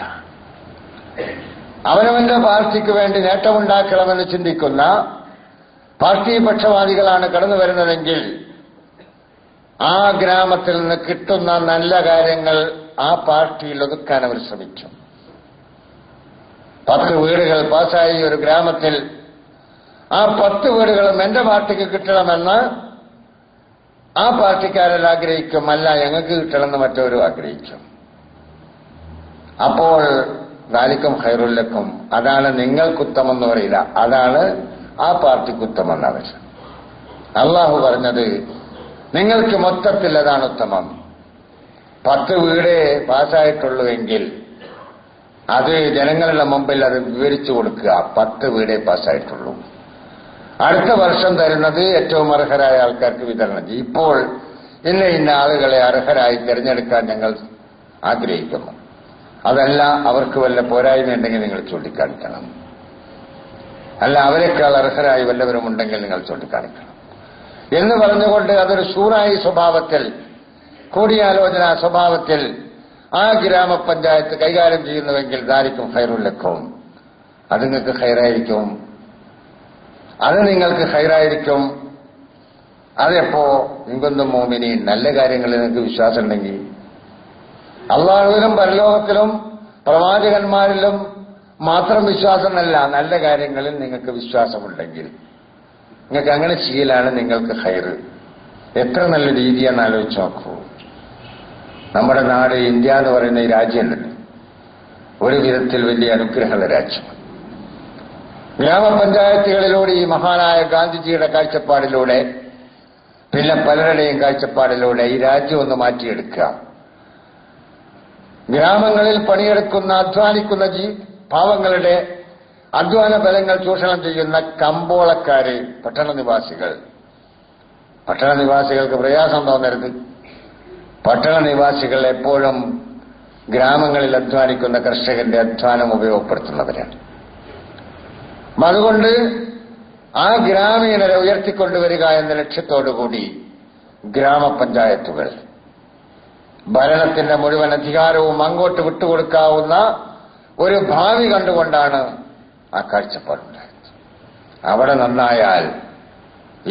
അവനവന്റെ പാർട്ടിക്ക് വേണ്ടി നേട്ടമുണ്ടാക്കണമെന്ന് ചിന്തിക്കുന്ന പാർട്ടി പക്ഷപാതികളാണ് കടന്നു വരുന്നതെങ്കിൽ ആ ഗ്രാമത്തിൽ നിന്ന് കിട്ടുന്ന നല്ല കാര്യങ്ങൾ ആ പാർട്ടിയിൽ ഒതുക്കാൻ അവർ ശ്രമിക്കും. 10 വീടുകൾ പാസ്സായി ഒരു ഗ്രാമത്തിൽ, ആ 10 വീടുകളും എന്റെ പാർട്ടിക്ക് കിട്ടണമെന്ന് ആ പാർട്ടിക്കാരെല്ലാം ആഗ്രഹിക്കും, അല്ല ഞങ്ങൾക്ക് കിട്ടണമെന്ന് മറ്റവരും ആഗ്രഹിക്കും. അപ്പോൾ ദാലിക്കും ഖൈറുൽ-ലക്കും, അതാണ് നിങ്ങൾക്കുത്തമെന്ന് പറയില്ല, അതാണ് ആ പാർട്ടിക്കുത്തമെന്നവർ. അള്ളാഹു പറഞ്ഞത് നിങ്ങൾക്ക് മൊത്തത്തിൽ അതാണ് ഉത്തമം. 10 വീട് പാസ്സായിട്ടുള്ളൂവെങ്കിൽ അത് ജനങ്ങളുടെ മുമ്പിൽ അത് വിവരിച്ചു കൊടുക്കുക, 10 വീടേ പാസ്സായിട്ടുള്ളൂ, അടുത്ത വർഷം തരുന്നത് ഏറ്റവും അർഹരായ ആൾക്കാർക്ക് വിതരണം ചെയ്യും. ഇപ്പോൾ ഇന്ന ആളുകളെ അർഹരായി തിരഞ്ഞെടുക്കാൻ ഞങ്ങൾ ആഗ്രഹിക്കുന്നു, അതല്ല അവർക്ക് വല്ല പോരായ്മയുണ്ടെങ്കിൽ നിങ്ങൾ ചൂണ്ടിക്കാണിക്കണം, അല്ല അവരെക്കാൾ അർഹരായി വല്ലവരും ഉണ്ടെങ്കിൽ നിങ്ങൾ ചൂണ്ടിക്കാണിക്കണം എന്ന് പറഞ്ഞുകൊണ്ട് അതൊരു ഷൂറായി സ്വഭാവത്തിൽ, കൂടിയാലോചന സ്വഭാവത്തിൽ ആ ഗ്രാമപഞ്ചായത്ത് കൈകാര്യം ചെയ്യുന്നുവെങ്കിൽ ദാലിക്കും ഖൈറുൽ-ലക്കും, അത് നിങ്ങൾക്ക് ഖൈറായിരിക്കും, അത് നിങ്ങൾക്ക് ഖൈറായിരിക്കും. അതെപ്പോ ഇൻകുന്തും മുഅ്മിനീൻ, നല്ല കാര്യങ്ങളിൽ നിങ്ങൾക്ക് വിശ്വാസം ഉണ്ടെങ്കിൽ, അള്ളാഹുവിലും പരലോകത്തിലും പ്രവാചകന്മാരിലും മാത്രം വിശ്വാസമല്ല, നല്ല കാര്യങ്ങളിൽ നിങ്ങൾക്ക് വിശ്വാസമുണ്ടെങ്കിൽ നിങ്ങൾക്ക് അങ്ങനെ ചെയ്യലാണ് നിങ്ങൾക്ക് ഖൈറ്. എത്ര നല്ല രീതിയാണെന്ന് ആലോചിച്ച് നോക്കൂ. നമ്മുടെ നാട് ഇന്ത്യ എന്ന് പറയുന്ന ഈ രാജ്യമുണ്ടല്ലോ, ഒരു വിധത്തിൽ വലിയ അനുഗ്രഹമുള്ള രാജ്യം. ഗ്രാമപഞ്ചായത്തുകളിലൂടെ ഈ മഹാനായ ഗാന്ധിജിയുടെ കാഴ്ചപ്പാടിലൂടെ, പിന്നെ പലരുടെയും കാഴ്ചപ്പാടിലൂടെ ഈ രാജ്യം ഒന്ന് മാറ്റിയെടുക്കുക. ഗ്രാമങ്ങളിൽ പണിയെടുക്കുന്ന അധ്വാനിക്കുന്ന പാവങ്ങളുടെ അധ്വാന ബലങ്ങൾ ചൂഷണം ചെയ്യുന്ന കമ്പോളക്കാര്, പട്ടണനിവാസികൾക്ക് പ്രയാസം തോന്നരുത്. പട്ടണനിവാസികൾ എപ്പോഴും ഗ്രാമങ്ങളിൽ അധ്വാനിക്കുന്ന കർഷകന്റെ അധ്വാനം ഉപയോഗപ്പെടുത്തുന്നവരാണ്. അതുകൊണ്ട് ആ ഗ്രാമീണരെ ഉയർത്തിക്കൊണ്ടുവരിക എന്ന ലക്ഷ്യത്തോടുകൂടി ഗ്രാമപഞ്ചായത്തുകൾ ഭരണത്തിന്റെ മുഴുവൻ അധികാരവും അങ്ങോട്ട് വിട്ടുകൊടുക്കാവുന്ന ഒരു ഭാവി കണ്ടുകൊണ്ടാണ് ആ കാഴ്ചപ്പാടുണ്ടായത്. അവിടെ നന്നായാൽ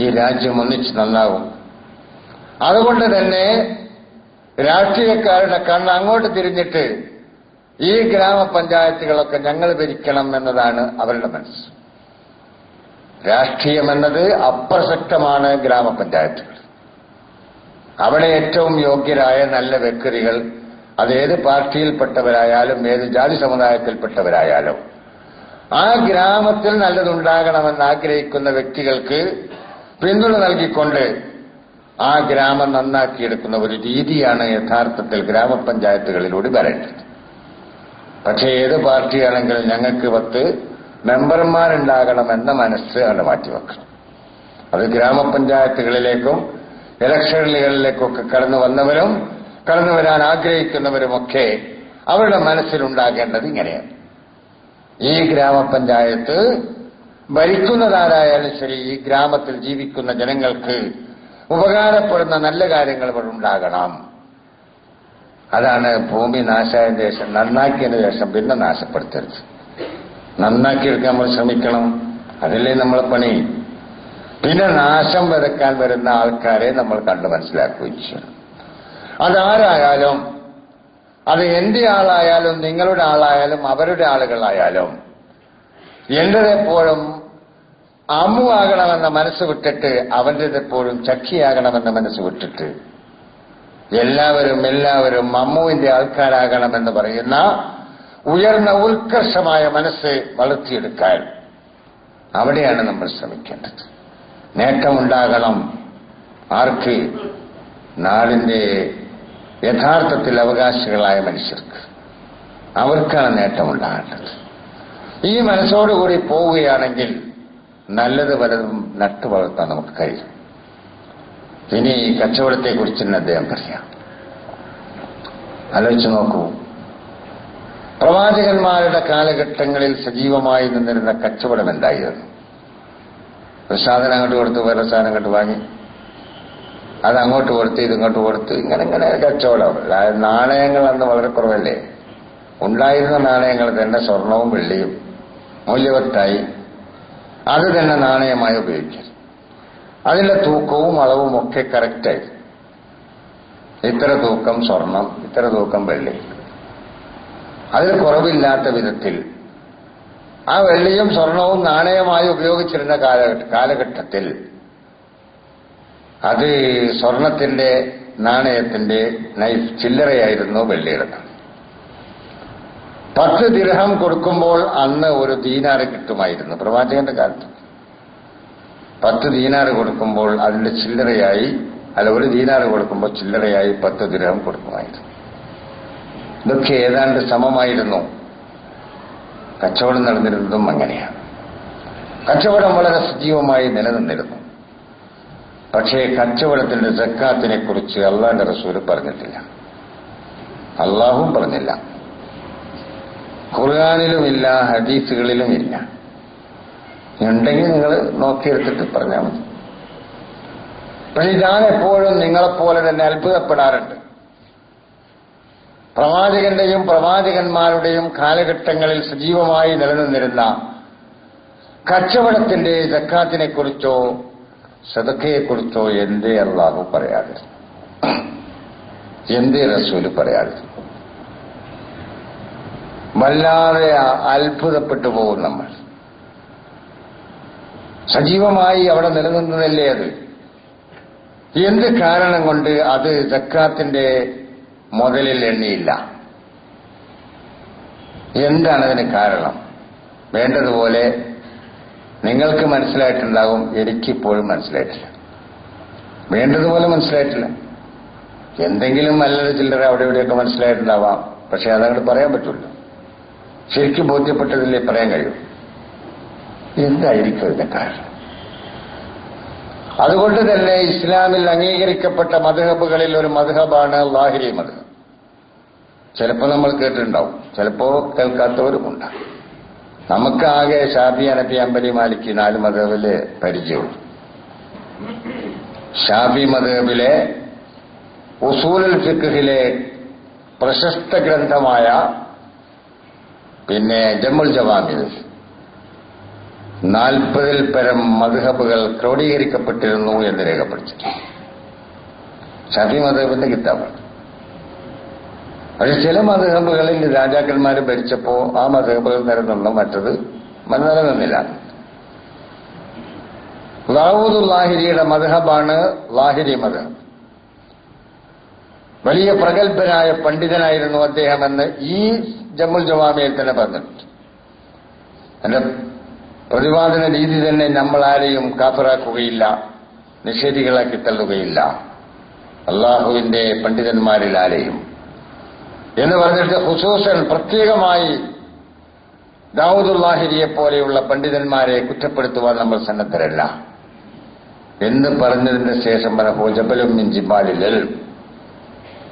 ഈ രാജ്യം ഒന്നിച്ച് നന്നാകും. അതുകൊണ്ട് തന്നെ രാഷ്ട്രീയക്കാരുടെ കണ്ണ് അങ്ങോട്ട് തിരിഞ്ഞിട്ട് ഈ ഗ്രാമപഞ്ചായത്തുകളൊക്കെ ഞങ്ങൾ ഭരിക്കണം എന്നതാണ് അവരുടെ മനസ്സ്. രാഷ്ട്രീയമെന്നത് അപ്രസക്തമാണ് ഗ്രാമപഞ്ചായത്തുകൾ. അവിടെ ഏറ്റവും യോഗ്യരായ നല്ല വ്യക്തികൾ, അതേത് പാർട്ടിയിൽപ്പെട്ടവരായാലും ഏത് ജാതി സമുദായത്തിൽപ്പെട്ടവരായാലും, ആ ഗ്രാമത്തിൽ നല്ലതുണ്ടാകണമെന്ന് ആഗ്രഹിക്കുന്ന വ്യക്തികൾക്ക് പിന്തുണ നൽകിക്കൊണ്ട് ആ ഗ്രാമം നന്നാക്കിയെടുക്കുന്ന ഒരു രീതിയാണ് യഥാർത്ഥത്തിൽ ഗ്രാമപഞ്ചായത്തുകളിലൂടെ വരേണ്ടത്. പക്ഷേ ഏത് പാർട്ടിയാണെങ്കിലും ഞങ്ങൾക്ക് 10 മെമ്പർമാരുണ്ടാകണമെന്ന മനസ്സ് അവിടെ മാറ്റിവെക്കണം. അത് ഗ്രാമപഞ്ചായത്തുകളിലേക്കും ഇലക്ഷനുകളിലേക്കൊക്കെ കടന്നു വന്നവരും കടന്നു വരാൻ ആഗ്രഹിക്കുന്നവരുമൊക്കെ അവരുടെ മനസ്സിലുണ്ടാകേണ്ടത് ഇങ്ങനെയാണ്. ഈ ഗ്രാമപഞ്ചായത്ത് ഭരിക്കുന്നതാരായാലും ശരി, ഈ ഗ്രാമത്തിൽ ജീവിക്കുന്ന ജനങ്ങൾക്ക് ഉപകാരപ്പെടുന്ന നല്ല കാര്യങ്ങൾ ഇവിടെ ഉണ്ടാകണം. അതാണ് ഭൂമി നാശായതിനു ശേഷം, നന്നാക്കിയതിനു ശേഷം പിന്നെ നാശപ്പെടുത്തരുത്. നന്നാക്കിയെടുക്കാൻ നമ്മൾ ശ്രമിക്കണം. അതല്ലേ നമ്മളെ പണി. പിന്നെ നാശം വിതക്കാൻ വരുന്ന ആൾക്കാരെ നമ്മൾ കണ്ടു മനസ്സിലാക്കുകയും ചെയ്യണം. അതാരായാലും, അത് എന്റെ ആളായാലും നിങ്ങളുടെ ആളായാലും അവരുടെ ആളുകളായാലും, എന്റേതെപ്പോഴും അമ്മുവാകണമെന്ന മനസ്സ് വിട്ടിട്ട് അവന്റേതെപ്പോഴും ചക്കിയാകണമെന്ന മനസ്സ് വിട്ടിട്ട് എല്ലാവരും അമ്മുവിന്റെ ആൾക്കാരാകണമെന്ന് പറയുന്ന ഉയർന്ന ഉത്കർഷമായ മനസ്സ് വളർത്തിയെടുക്കാൻ അവിടെയാണ് നമ്മൾ ശ്രമിക്കേണ്ടത്. നേട്ടമുണ്ടാകണം. ആർക്ക്? നാടിന്റെ യഥാർത്ഥത്തിൽ അവകാശികളായ മനുഷ്യർക്ക്. അവർക്കാണ് നേട്ടമുണ്ടാകേണ്ടത്. ഈ മനസ്സോടുകൂടി പോവുകയാണെങ്കിൽ നല്ലത് പലതും നട്ടുവളർത്താൻ നമുക്ക് കഴിയും. ഇനി കച്ചവടത്തെക്കുറിച്ച് തന്നെ അദ്ദേഹം പറയാം. ആലോചിച്ചു നോക്കൂ. പ്രവാചകന്മാരുടെ കാലഘട്ടങ്ങളിൽ സജീവമായി നിന്നിരുന്ന കച്ചവടം എന്തായിരുന്നു? ഒരു സാധനം അങ്ങോട്ട് കൊടുത്ത് വേറെ സാധനം അങ്ങോട്ട് വാങ്ങി, അത് അങ്ങോട്ട് കൊടുത്ത് ഇതിങ്ങോട്ട് കൊടുത്ത് ഇങ്ങനെ കച്ചവടം. നാണയങ്ങൾ അന്ന് വളരെ കുറവല്ലേ. ഉണ്ടായിരുന്ന നാണയങ്ങൾ തന്നെ സ്വർണവും വെള്ളിയും മൂല്യവത്തായി അത് തന്നെ നാണയമായി ഉപയോഗിക്കും. അതിന്റെ തൂക്കവും അളവും ഒക്കെ കറക്റ്റായി. ഇത്ര തൂക്കം സ്വർണം, ഇത്ര തൂക്കം വെള്ളി, അതിൽ കുറവില്ലാത്ത വിധത്തിൽ ആ വെള്ളിയും സ്വർണവും നാണയമായി ഉപയോഗിച്ചിരുന്ന കാലഘട്ടത്തിൽ അത് സ്വർണത്തിന്റെ നാണയത്തിന്റെ ചില്ലറയായിരുന്നു വെള്ളിയുടെ. 10 ദിർഹം കൊടുക്കുമ്പോൾ അന്ന് ഒരു ദീനാറ് കിട്ടുമായിരുന്നു. പ്രവാചകന്റെ കാലത്ത് 10 ദീനാറ് കൊടുക്കുമ്പോൾ അതിന്റെ ചില്ലറയായി, ഒരു ദീനാറ് കൊടുക്കുമ്പോൾ ചില്ലറയായി 10 ദിർഹം കൊടുക്കുമായിരുന്നു. ഇതൊക്കെ ഏതാണ്ട് സമമായിരുന്നു. കച്ചവടം നടന്നിരുന്നതും അങ്ങനെയാണ്. കച്ചവടം വളരെ സജീവമായി നിലനിന്നിരുന്നു. പക്ഷേ കച്ചവടത്തിന്റെ സക്കാത്തിനെ കുറിച്ച് അള്ളാഹുവിന്റെ റസൂൽ പറഞ്ഞിട്ടില്ല. അള്ളാഹുവും പറഞ്ഞില്ല. ഖുർആനിലുമില്ല, ഹദീസുകളിലുമില്ല. ഉണ്ടെങ്കിൽ നിങ്ങൾ നോക്കിയെടുത്തിട്ട് പറഞ്ഞാൽ മതി. പക്ഷെ ഞാൻ എപ്പോഴും നിങ്ങളെപ്പോലെ തന്നെ അത്ഭുതപ്പെടാറുണ്ട്. പ്രവാചകന്റെയും പ്രവാചകന്മാരുടെയും കാലഘട്ടങ്ങളിൽ സജീവമായി നിലനിന്നിരുന്ന കച്ചവടത്തിന്റെ സക്കാത്തിനെക്കുറിച്ചോ സദഖയെക്കുറിച്ചോ എന്തേ അല്ലാഹു പറയാതിരുന്നു? എന്തേ റസൂല് പറയാതിരുന്നു? വല്ലാതെ അത്ഭുതപ്പെട്ടു പോകും നമ്മൾ. സജീവമായി അവിടെ നിലനിന്നതല്ലേ അത്? എന്ത് കാരണം കൊണ്ട് അത് സക്കാത്തിന്റെ മുതലിൽ എണ്ണിയില്ല? എന്താണ് അതിന് കാരണം? വേണ്ടതുപോലെ നിങ്ങൾക്ക് മനസ്സിലായിട്ടുണ്ടാകും, എനിക്കിപ്പോഴും മനസ്സിലായിട്ടില്ല. വേണ്ടതുപോലെ മനസ്സിലായിട്ടില്ല. എന്തെങ്കിലും നല്ലൊരു ചില്ലറ അവിടെ ഇവിടെയൊക്കെ മനസ്സിലായിട്ടുണ്ടാവാം. പക്ഷെ അതങ്ങോട്ട് പറയാൻ പറ്റുള്ളൂ. ശരിക്കും ബോധ്യപ്പെട്ടതില്ലേ പറയാൻ കഴിയും. എന്തായിരിക്കും ഇതിന്റെ കാരണം? അതുകൊണ്ട് തന്നെ ഇസ്ലാമിൽ അംഗീകരിക്കപ്പെട്ട മദ്ഹബുകളിൽ ഒരു മദ്ഹബാണ് ലാഹിരി മദ്ഹബ്. ചിലപ്പോൾ നമ്മൾ കേട്ടിട്ടുണ്ടാവും, ചിലപ്പോ കേൾക്കാത്തവരുമുണ്ടാകും. നമുക്കാകെ ഷാഫി, ഹനഫി, ഹംബലി, മാലിക്കി 4 മദ്ഹബില് പരിചയമുള്ളൂ. ഷാഫി മദ്ഹബിലെ ഉസൂലുൽ ഫിഖ്ഹിലെ പ്രശസ്ത ഗ്രന്ഥമായ ജമുൽ ജവാമിൽ 40-ൽ പരം മദ്ഹബുകൾ ക്രോഡീകരിക്കപ്പെട്ടിരുന്നു എന്ന് രേഖപ്പെടുത്തിയിട്ടുണ്ട്. ഷാഫി മദ്ഹബിന്റെ കിതാബാണ്. പക്ഷെ ചില മദ്ഹബുകളിൽ രാജാക്കന്മാർ ഭരിച്ചപ്പോ ആ മദ്ഹബുകൾ നിലനിന്നു, മറ്റത് നിലനിന്നില്ല. ദാവൂദ് ലാഹിരിയുടെ മദ്ഹബാണ് ലാഹിരി മദ്ഹബ്. വലിയ പ്രഗത്ഭനായ പണ്ഡിതനായിരുന്നു അദ്ദേഹമെന്ന് ഈ ജമുൽ ജവാമിയിൽ തന്നെ പറഞ്ഞിട്ടുണ്ട്. എന്റെ പ്രതിപാദന രീതി തന്നെ നമ്മൾ ആരെയും കാഫിറാക്കുകയില്ല, നിഷേധികളാക്കി തള്ളുകയില്ല, അള്ളാഹുവിന്റെ പണ്ഡിതന്മാരിൽ ആരെയും എന്ന് പറഞ്ഞിട്ട് ഖുസൂസൻ പ്രത്യേകമായി ദാവൂദുല്ലാഹിരിയെ പോലെയുള്ള പണ്ഡിതന്മാരെ കുറ്റപ്പെടുത്തുവാൻ നമ്മൾ സന്നദ്ധരല്ല എന്ന് പറഞ്ഞതിന് ശേഷം ജബലും മിൻ ജിബാലിൽ ഇൽം,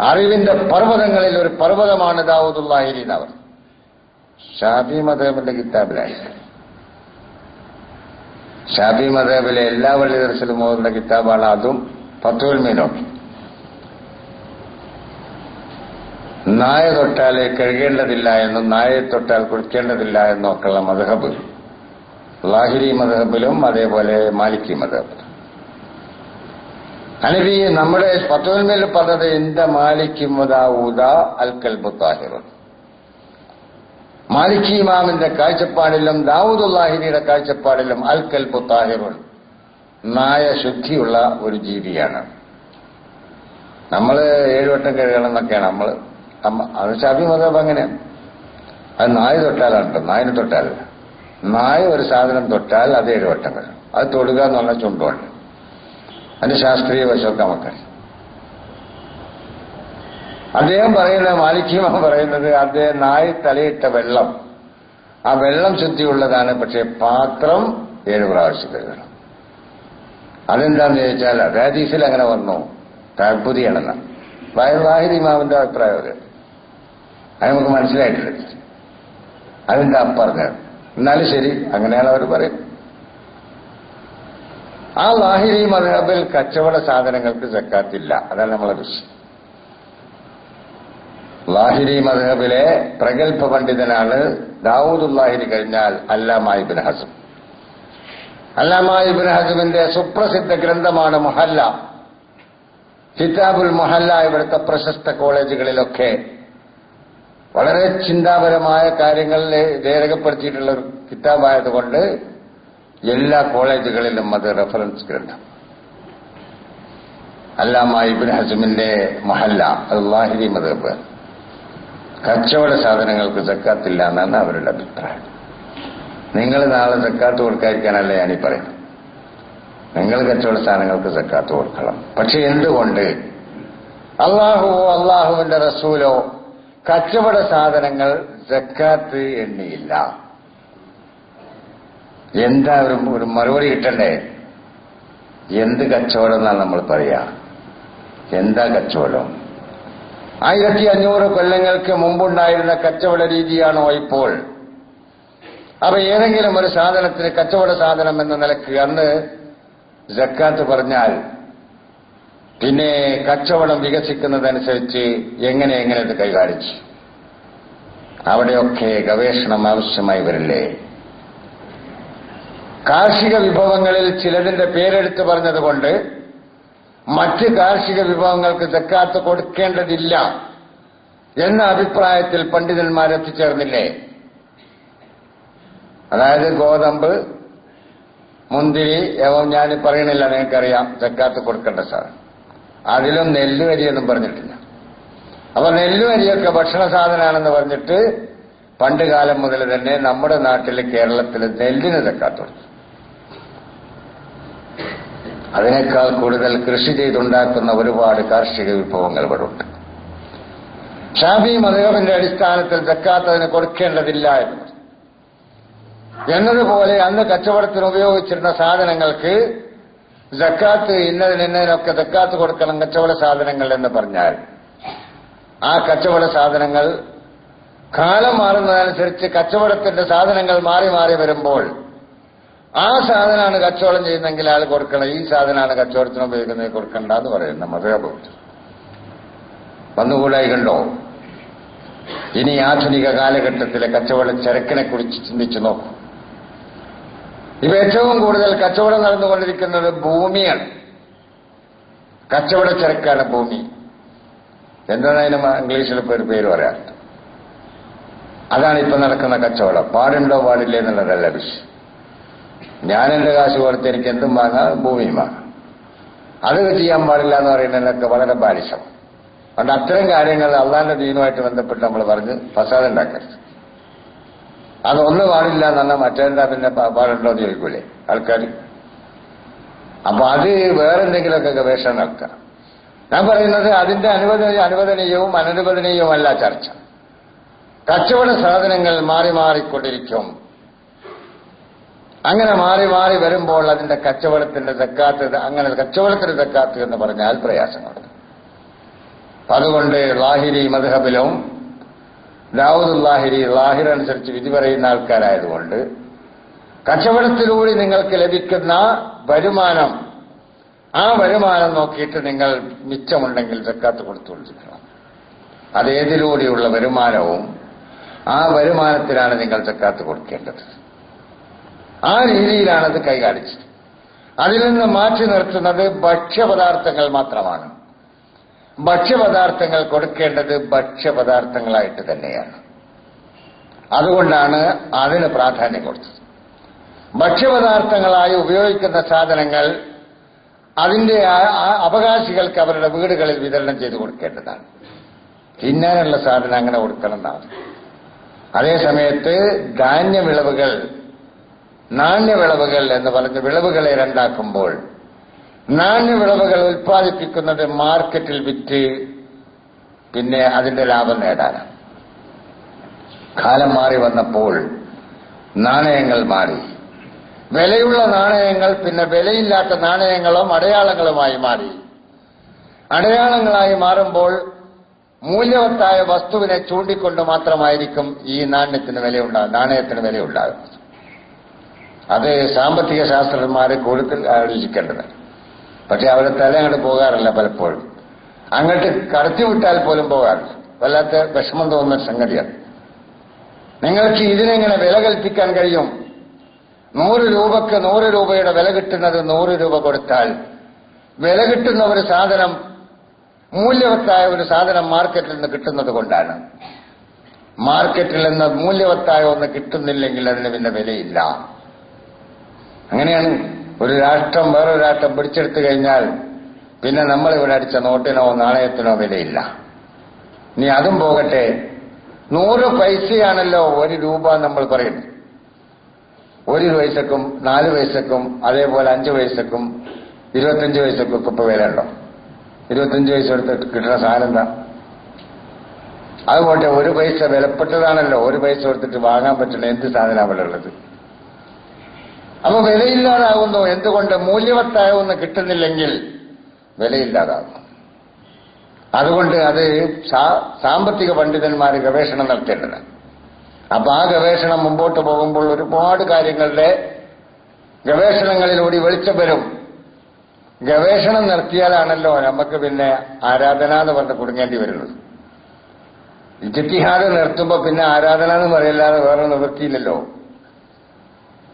അറിവിന്റെ പർവ്വതങ്ങളിൽ ഒരു പർവ്വതമാണ് ദാവൂദുല്ലാഹിരി എന്നവർ ഷാഫി മദ്ഹബിന്റെ കിതാബിലായി. ഷാഫി മദ്ഹബിലെ എല്ലാ വള്ളി ദർശലും ഓതുന്ന കിതാബാണ് അതും ഫത്ഹുൽ മീനൊക്കെ. നായ തൊട്ടാൽ കഴുകേണ്ടതില്ല എന്നും നായയെ തൊട്ടാൽ കുടിക്കേണ്ടതില്ല എന്നും ഒക്കെയുള്ള മദ്ഹബ് ലാഹിരി മദ്ഹബിലും അതേപോലെ മാലിക്കി മദ്ഹബിലും. ഹനഫി നമ്മുടെ ഫത്ഹുൽ മീനിൽ പറഞ്ഞത് ഇന്ദ മാലിക്കി ദാവൂദ അൽ കൽബു താഹിറുൻ. മാലിക്കി ഇമാമിന്റെ കാഴ്ചപ്പാടിലും ദാവൂദുല്ലാഹിരിയുടെ കാഴ്ചപ്പാടിലും അൽ കൽബു താഹിറുൻ, നായ ശുദ്ധിയുള്ള ഒരു ജീവിയാണ്. നമ്മൾ 7 വട്ടം കഴുകണം എന്നൊക്കെയാണ് നമ്മൾ. അത് ഷാഫി മദ്ഹബ് അങ്ങനെയാണ്. അത് നായ തൊട്ടാലാണ് കേട്ടോ, നായന് തൊട്ടാലല്ല. നായ ഒരു സാധനം തൊട്ടാൽ അത് 7 വട്ടം കഴുകും. അത് തൊടുക എന്ന് പറഞ്ഞാൽ ചുണ്ടുകൊണ്ട്. അതിന്റെ ശാസ്ത്രീയ വശമൊക്കെ നമുക്കറിയാം. അദ്ദേഹം പറയുന്നത്, മാലിക്കിമാൻ പറയുന്നത്, അദ്ദേഹം നായ തലയിട്ട വെള്ളം, ആ വെള്ളം ശുദ്ധിയുള്ളതാണ്, പക്ഷേ പാത്രം 7 പ്രാവശ്യം കഴുകണം. അതെന്താന്ന് ചോദിച്ചാൽ അത് ഹദീസിൽ അങ്ങനെ വന്നു, തഅബ്ബുദിയാണെന്നാണ് ലാഹിരി ഇമാമിന്റെ അഭിപ്രായം. അത് നമുക്ക് മനസ്സിലായിട്ടില്ല. അതെന്താ പറഞ്ഞത്? എന്നാലും ശരി, അങ്ങനെയാണ് അവർ പറയുന്നത്. ആ ലാഹിരി മദ്ഹബിൽ കച്ചവട സാധനങ്ങൾക്ക് സക്കാത്തില്ല. അതാണ് നമ്മളെ വിഷയം. ലാഹിരി മദ്ഹബിലെ പ്രഗത്ഭ പണ്ഡിതനാണ് ദാവൂദുല്ലാഹിരി കഴിഞ്ഞാൽ അല്ലാമ ഇബ്നു ഹസ്ം. അല്ലാമ ഇബ്നു ഹസ്മിന്റെ സുപ്രസിദ്ധ ഗ്രന്ഥമാണ് മുഹല്ല. കിതാബുൽ മുഹല്ല ഇവിടുത്തെ പ്രശസ്ത കോളേജുകളിലൊക്കെ വളരെ ചിന്താപരമായ കാര്യങ്ങൾ രേഖപ്പെടുത്തിയിട്ടുള്ള ഒരു കിതാബായതുകൊണ്ട് എല്ലാ കോളേജുകളിലും അത് റെഫറൻസ് ഗ്രന്ഥം. അല്ലാമ ഇബ്നു ഹസ്മിന്റെ മുഹല്ല, അത് ലാഹിരി മദ്ഹബ്. കച്ചവട സാധനങ്ങൾക്ക് സക്കാത്തില്ല എന്നാണ് അവരുടെ അഭിപ്രായം. നിങ്ങൾ നാളെ സക്കാത്ത് കൊടുക്കാതിരിക്കാനല്ലേ ഞാനീ പറയുന്നത്. നിങ്ങൾ കച്ചവട സാധനങ്ങൾക്ക് സക്കാത്ത് കൊടുക്കണം. പക്ഷെ എന്തുകൊണ്ട് അള്ളാഹുവോ അള്ളാഹുവിന്റെ റസൂലോ കച്ചവട സാധനങ്ങൾ സക്കാത്ത് എണ്ണിയില്ല? എന്താ ഒരു മറുപടി കിട്ടണ്ടേ? എന്ത് കച്ചവടം എന്നാണ് നമ്മൾ പറയാ? എന്താ കച്ചവടം? 1500 കൊല്ലങ്ങൾക്ക് മുമ്പുണ്ടായിരുന്ന കച്ചവട രീതിയാണോ ഇപ്പോൾ? അപ്പൊ ഏതെങ്കിലും ഒരു സാധനത്തിന് കച്ചവട സാധനം എന്ന നിലക്ക് അന്ന് സക്കാത്ത് പറഞ്ഞാൽ പിന്നെ കച്ചവടം വികസിക്കുന്നതനുസരിച്ച് എങ്ങനെ ഇത് കൈകാര്യം ചെയ്യും? അവിടെയൊക്കെ ഗവേഷണം ആവശ്യമായി വരില്ലേ? കാർഷിക വിഭവങ്ങളിൽ ചിലതിന്റെ പേരെടുത്ത് പറഞ്ഞതുകൊണ്ട് മറ്റ് കാർഷിക വിഭവങ്ങൾക്ക് സക്കാത്ത് കൊടുക്കേണ്ടതില്ല എന്ന അഭിപ്രായത്തിൽ പണ്ഡിതന്മാരെത്തിച്ചേർന്നില്ലേ? അതായത് ഗോതമ്പ്, മുന്തിരി, ഞാൻ പറയണില്ല, നിങ്ങൾക്കറിയാം സക്കാത്ത് കൊടുക്കേണ്ട സാധനം. അതിലും നെല്ലുവരിയൊന്നും പറഞ്ഞിട്ടില്ല. അപ്പൊ നെല്ലുവരിയൊക്കെ ഭക്ഷണ സാധനമാണെന്ന് പറഞ്ഞിട്ട് പണ്ട് കാലം മുതൽ തന്നെ നമ്മുടെ നാട്ടിൽ കേരളത്തിൽ നെല്ലിന് സക്കാത്ത് കൊടുത്തു. അതിനേക്കാൾ കൂടുതൽ കൃഷി ചെയ്തുണ്ടാക്കുന്ന ഒരുപാട് കാർഷിക വിഭവങ്ങൾ ഇവിടെ ഉണ്ട്. ഷാഫി മദ്ഹബിന്റെ അടിസ്ഥാനത്തിൽ സക്കാത്ത് അതിന് കൊടുക്കേണ്ടതില്ല എന്ന്. എന്നതുപോലെ അന്ന് കച്ചവടത്തിന് ഉപയോഗിച്ചിരുന്ന സാധനങ്ങൾക്ക് സക്കാത്ത് ഇന്നതിനൊക്കെ സക്കാത്ത് കൊടുക്കണം കച്ചവട സാധനങ്ങൾ എന്ന് പറഞ്ഞാൽ ആ കച്ചവട സാധനങ്ങൾ കാലം മാറുന്നതനുസരിച്ച് കച്ചവടത്തിന്റെ സാധനങ്ങൾ മാറി മാറി വരുമ്പോൾ ആ സാധനമാണ് കച്ചവടം ചെയ്യുന്നെങ്കിൽ ആൾ കൊടുക്കണം, ഈ സാധനമാണ് കച്ചവടത്തിന് ഉപയോഗിക്കുന്നത് കൊടുക്കണ്ട എന്ന് പറയുന്ന മതേബ് വന്നുകൂടായി കണ്ടോ. ഇനി ആധുനിക കാലഘട്ടത്തിലെ കച്ചവട ചരക്കിനെ കുറിച്ച് ചിന്തിച്ചു നോക്കൂ. ഇവ ഏറ്റവും കൂടുതൽ കച്ചവടം നടന്നുകൊണ്ടിരിക്കുന്നത് ഭൂമിയാണ്. കച്ചവട ചരക്കാണ് ഭൂമി. എന്തായാലും ഇംഗ്ലീഷിൽ ഒരു പേര് പറയാം. അതാണ് ഇപ്പൊ നടക്കുന്ന കച്ചവടം. പാടുണ്ടോ പാടില്ലേ എന്നുള്ളതല്ല വിഷയം. ഞാൻ എന്റെ കാശ് കൊടുത്ത് എനിക്ക് എന്തും വാങ്ങാം, ഭൂമിയും വാങ്ങാം. അത് ചെയ്യാൻ പാടില്ല എന്ന് പറയുന്നതിനൊക്കെ വളരെ ബാലിശം. അതുകൊണ്ട് അത്തരം കാര്യങ്ങൾ അള്ളാന്റെ ദീനുമായിട്ട് ബന്ധപ്പെട്ട് നമ്മൾ പറഞ്ഞ് ഫസാദ് ഉണ്ടാക്കരുത്. അതൊന്ന് പാടില്ല എന്ന് പറഞ്ഞാൽ മറ്റേഎന്താ പിന്നെ പാടുണ്ടോ എന്ന് ചോദിക്കൂലേ ആൾക്കാർ. അപ്പൊ അത് വേറെന്തെങ്കിലുമൊക്കെ ഗവേഷണം നടക്കുക. ഞാൻ പറയുന്നത് അതിന്റെ അനുവദനീയവും അനനുവദനീയവുമല്ല ചർച്ച. കച്ചവട സാധനങ്ങൾ മാറി മാറിക്കൊണ്ടിരിക്കും. അങ്ങനെ മാറി മാറി വരുമ്പോൾ അതിന്റെ കച്ചവടത്തിന്റെ സക്കാത്ത്, അങ്ങനെ കച്ചവടത്തിന്റെ സക്കാത്ത് എന്ന് പറഞ്ഞാൽ പ്രയാസങ്ങളുണ്ട്. അതുകൊണ്ട് ലാഹിരി മദ്ഹബിലും ദാവൂദ് ലാഹിർ അനുസരിച്ച് വിധി പറയുന്ന ആൾക്കാരായതുകൊണ്ട് കച്ചവടത്തിലൂടെ നിങ്ങൾക്ക് ലഭിക്കുന്ന വരുമാനം, ആ വരുമാനം നോക്കിയിട്ട് നിങ്ങൾ മിച്ചമുണ്ടെങ്കിൽ സക്കാത്ത് കൊടുത്തുകൊണ്ടിരിക്കണം. അതേതിലൂടെയുള്ള വരുമാനവും ആ വരുമാനത്തിലാണ് നിങ്ങൾ സക്കാത്ത് കൊടുക്കേണ്ടത്. ആ രീതിയിലാണത് കൈകാണിച്ചത്. അതിൽ നിന്ന് മാറ്റി നിർത്തുന്നത് ഭക്ഷ്യപദാർത്ഥങ്ങൾ മാത്രമാണ്. ഭക്ഷ്യപദാർത്ഥങ്ങൾ കൊടുക്കേണ്ടത് ഭക്ഷ്യപദാർത്ഥങ്ങളായിട്ട് തന്നെയാണ്. അതുകൊണ്ടാണ് അതിന് പ്രാധാന്യം കൊടുത്തത്. ഭക്ഷ്യപദാർത്ഥങ്ങളായി ഉപയോഗിക്കുന്ന സാധനങ്ങൾ അതിന്റെ അവകാശികൾക്ക് അവരുടെ വീടുകളിൽ വിതരണം ചെയ്തു കൊടുക്കേണ്ടതാണ്. തിന്നാനുള്ള സാധനം അങ്ങനെ കൊടുക്കണം എന്നാണ്. അതേസമയത്ത് ധാന്യവിളവുകൾ, നാണ്യവിളവുകൾ എന്ന് പറഞ്ഞ് വിളവുകളെ രണ്ടാക്കുമ്പോൾ നാണ്യവിളവുകൾ ഉൽപ്പാദിപ്പിക്കുന്നത് മാർക്കറ്റിൽ വിറ്റ് പിന്നെ അതിന്റെ ലാഭം നേടാനാണ്. കാലം മാറി വന്നപ്പോൾ നാണയങ്ങൾ മാറി. വിലയുള്ള നാണയങ്ങൾ പിന്നെ വിലയില്ലാത്ത നാണയങ്ങളും അടയാളങ്ങളുമായി മാറി. അടയാളങ്ങളായി മാറുമ്പോൾ മൂല്യവത്തായ വസ്തുവിനെ ചൂണ്ടിക്കൊണ്ട് മാത്രമായിരിക്കും ഈ നാണയത്തിന് വിലയുണ്ടാകുന്നത്. അത് സാമ്പത്തിക ശാസ്ത്രജ്ഞന്മാരെ കൂടുതൽ ആലോചിക്കേണ്ടത്. പക്ഷെ അവരെ തല അങ്ങോട്ട് പോകാറില്ല. പലപ്പോഴും അങ്ങോട്ട് കടത്തിവിട്ടാൽ പോലും പോകാറില്ല. വല്ലാത്ത വിഷമം തോന്നുന്ന സംഗതിയാണ്. നിങ്ങൾക്ക് ഇതിനെങ്ങനെ വില കൽപ്പിക്കാൻ കഴിയും? 100 രൂപക്ക് 100 രൂപയുടെ വില കിട്ടുന്നത് 100 രൂപ കൊടുത്താൽ വില കിട്ടുന്ന ഒരു സാധനം, മൂല്യവത്തായ ഒരു സാധനം മാർക്കറ്റിൽ നിന്ന് കിട്ടുന്നത് കൊണ്ടാണ്. മാർക്കറ്റിൽ നിന്ന് മൂല്യവത്തായ ഒന്ന് കിട്ടുന്നില്ലെങ്കിൽ അതിന് പിന്നെ വിലയില്ല. അങ്ങനെയാണ്. ഒരു രാഷ്ട്രം വേറൊരു രാഷ്ട്രം പിടിച്ചെടുത്തു കഴിഞ്ഞാൽ പിന്നെ നമ്മളിവിടെ അടിച്ച നോട്ടിനോ നാണയത്തിനോ വിലയില്ല. ഇനി അതും പോകട്ടെ, 100 പൈസയാണല്ലോ 1 രൂപ നമ്മൾ പറയുന്നത്. 1 പൈസക്കും 4 പൈസക്കും അതേപോലെ 5 പൈസക്കും 25 പൈസക്കും ഒക്കെ ഇപ്പൊ വില ഉണ്ടോ? 25 പൈസ എടുത്തിട്ട് കിട്ടുന്ന സാധനം എന്താ? അതുപോട്ടെ, 1 പൈസ വിലപ്പെട്ടതാണല്ലോ. 1 പൈസ കൊടുത്തിട്ട് വാങ്ങാൻ പറ്റുന്ന എന്ത് സാധനം അവിടെ ഉള്ളത്? അപ്പൊ വിലയില്ലാതാകുന്നു. എന്തുകൊണ്ട്? മൂല്യവത്തായ ഒന്ന് കിട്ടുന്നില്ലെങ്കിൽ വിലയില്ലാതാകുന്നു. അതുകൊണ്ട് അത് സാമ്പത്തിക പണ്ഡിതന്മാർ ഗവേഷണം നടത്തേണ്ടതാണ്. അപ്പൊ ആ ഗവേഷണം മുമ്പോട്ട് പോകുമ്പോൾ ഒരുപാട് കാര്യങ്ങളുടെ ഗവേഷണങ്ങളിലൂടെ വെളിച്ചം വരും. ഗവേഷണം നടത്തിയാലാണല്ലോ നമുക്ക് പിന്നെ ആരാധന എന്ന് പറഞ്ഞ് കുടുങ്ങേണ്ടി വരുന്നത്. ഇജ്തിഹാദ് നിർത്തുമ്പോ പിന്നെ ആരാധന എന്ന് പറയല്ലാതെ വേറെ നിവൃത്തിയില്ലല്ലോ.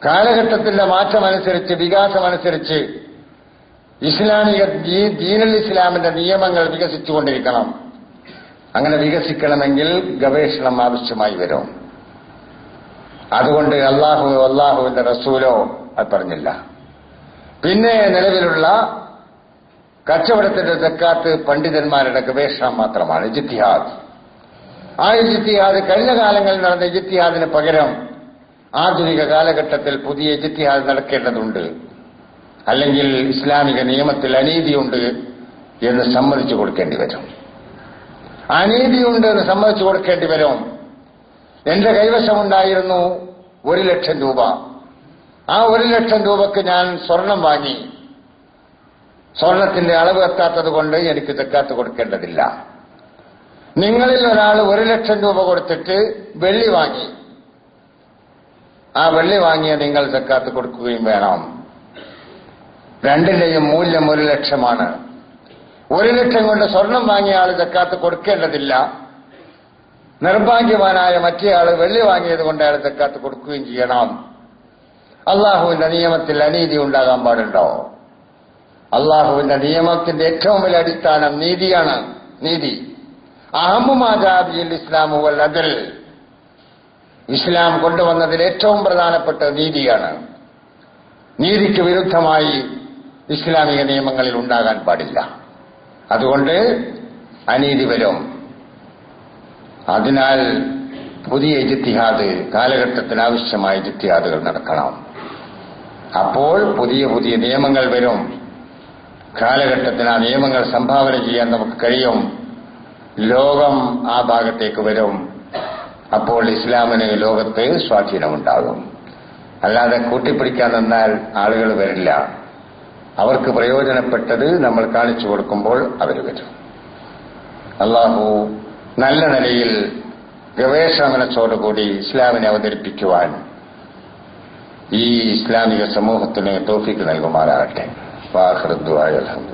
കാലഘട്ടത്തിന്റെ മാറ്റമനുസരിച്ച്, വികാസമനുസരിച്ച് ഇസ്ലാമിക ദീനുൽ ഇസ്ലാമിന്റെ നിയമങ്ങൾ വികസിച്ചുകൊണ്ടിരിക്കണം. അങ്ങനെ വികസിക്കണമെങ്കിൽ ഗവേഷണം ആവശ്യമായി വരും. അതുകൊണ്ട് അള്ളാഹുവിന്റെ റസൂലോ അത് പറഞ്ഞില്ല. പിന്നെ നിലവിലുള്ള കച്ചവടത്തിന്റെ സക്കാത്ത് പണ്ഡിതന്മാരുടെ ഗവേഷണം മാത്രമാണ്, ഇജ്തിഹാദ്. ആ ഇജ്തിഹാദ് കഴിഞ്ഞ കാലങ്ങളിൽ നടന്ന ഇജ്തിഹാദിന് പകരം ആധുനിക കാലഘട്ടത്തിൽ പുതിയ ഇജ്തിഹാദ് നടക്കേണ്ടതുണ്ട്. അല്ലെങ്കിൽ ഇസ്ലാമിക നിയമത്തിൽ അനീതിയുണ്ട് എന്ന് സമ്മതിച്ചു കൊടുക്കേണ്ടി വരും. അനീതിയുണ്ട് എന്ന് സമ്മതിച്ചു കൊടുക്കേണ്ടി വരും. എന്റെ കൈവശമുണ്ടായിരുന്നു 1,00,000 രൂപ. ആ 1,00,000 രൂപക്ക് ഞാൻ സ്വർണം വാങ്ങി. സ്വർണത്തിന്റെ അളവ് എത്താത്തത് കൊണ്ട് എനിക്ക് സക്കാത്ത് കൊടുക്കേണ്ടതില്ല. നിങ്ങളിൽ ഒരാൾ 1,00,000 രൂപ കൊടുത്തിട്ട് വെള്ളി വാങ്ങി. ആ വെള്ളി വാങ്ങിയ നിങ്ങൾ സക്കാത്ത് കൊടുക്കുകയും വേണം. രണ്ടിന്റെയും മൂല്യം 1,00,000 1,00,000 കൊണ്ട് സ്വർണം വാങ്ങിയ ആൾ സക്കാത്ത് കൊടുക്കേണ്ടതില്ല. നിർഭാഗ്യവാനായ മറ്റേയാൾ വെള്ളി വാങ്ങിയത് കൊണ്ട് അയാൾ സക്കാത്ത് കൊടുക്കുകയും ചെയ്യണം. അള്ളാഹുവിന്റെ നിയമത്തിൽ അനീതി ഉണ്ടാകാൻ പാടുണ്ടോ? അള്ളാഹുവിന്റെ നിയമത്തിന്റെ ഏറ്റവും വലിയ അടിസ്ഥാനം നീതിയാണ്. നീതി അഹമ്മുമാജാബിയിൽ ഇസ്ലാമു വൽ അദൽ. ഇസ്ലാം കൊണ്ടുവന്നതിൽ ഏറ്റവും പ്രധാനപ്പെട്ട നീതിയാണ്. നീതിക്ക് വിരുദ്ധമായി ഇസ്ലാമിക നിയമങ്ങളിൽ ഉണ്ടാകാൻ പാടില്ല. അതുകൊണ്ട് അനീതി വരും. അതിനാൽ പുതിയ ഇജ്തിഹാദ്, കാലഘട്ടത്തിന് ആവശ്യമായ ഇജ്തിഹാദുകൾ നടക്കണം. അപ്പോൾ പുതിയ പുതിയ നിയമങ്ങൾ വരും. കാലഘട്ടത്തിന് ആ നിയമങ്ങൾ സംഭാവന ചെയ്യാൻ നമുക്ക് കഴിയും. ലോകം ആ ഭാഗത്തേക്ക് വരും. അപ്പോൾ ഇസ്ലാമിന് ലോകത്ത് സ്വാധീനമുണ്ടാകും. അല്ലാതെ കൂട്ടിപ്പിടിക്കാൻ നിന്നാൽ ആളുകൾ വരില്ല. അവർക്ക് പ്രയോജനപ്പെട്ടത് നമ്മൾ കാണിച്ചു കൊടുക്കുമ്പോൾ അവർ വരും. അള്ളാഹു നല്ല നിലയിൽ ഗവേഷണ മനസ്സോടുകൂടി ഇസ്ലാമിനെ അവതരിപ്പിക്കുവാൻ ഈ ഇസ്ലാമിക സമൂഹത്തിന് തൗഫീഖ് നൽകുമാറാകട്ടെ. വാഖിറു ദുആ അൽഹംദുലില്ലാഹ്.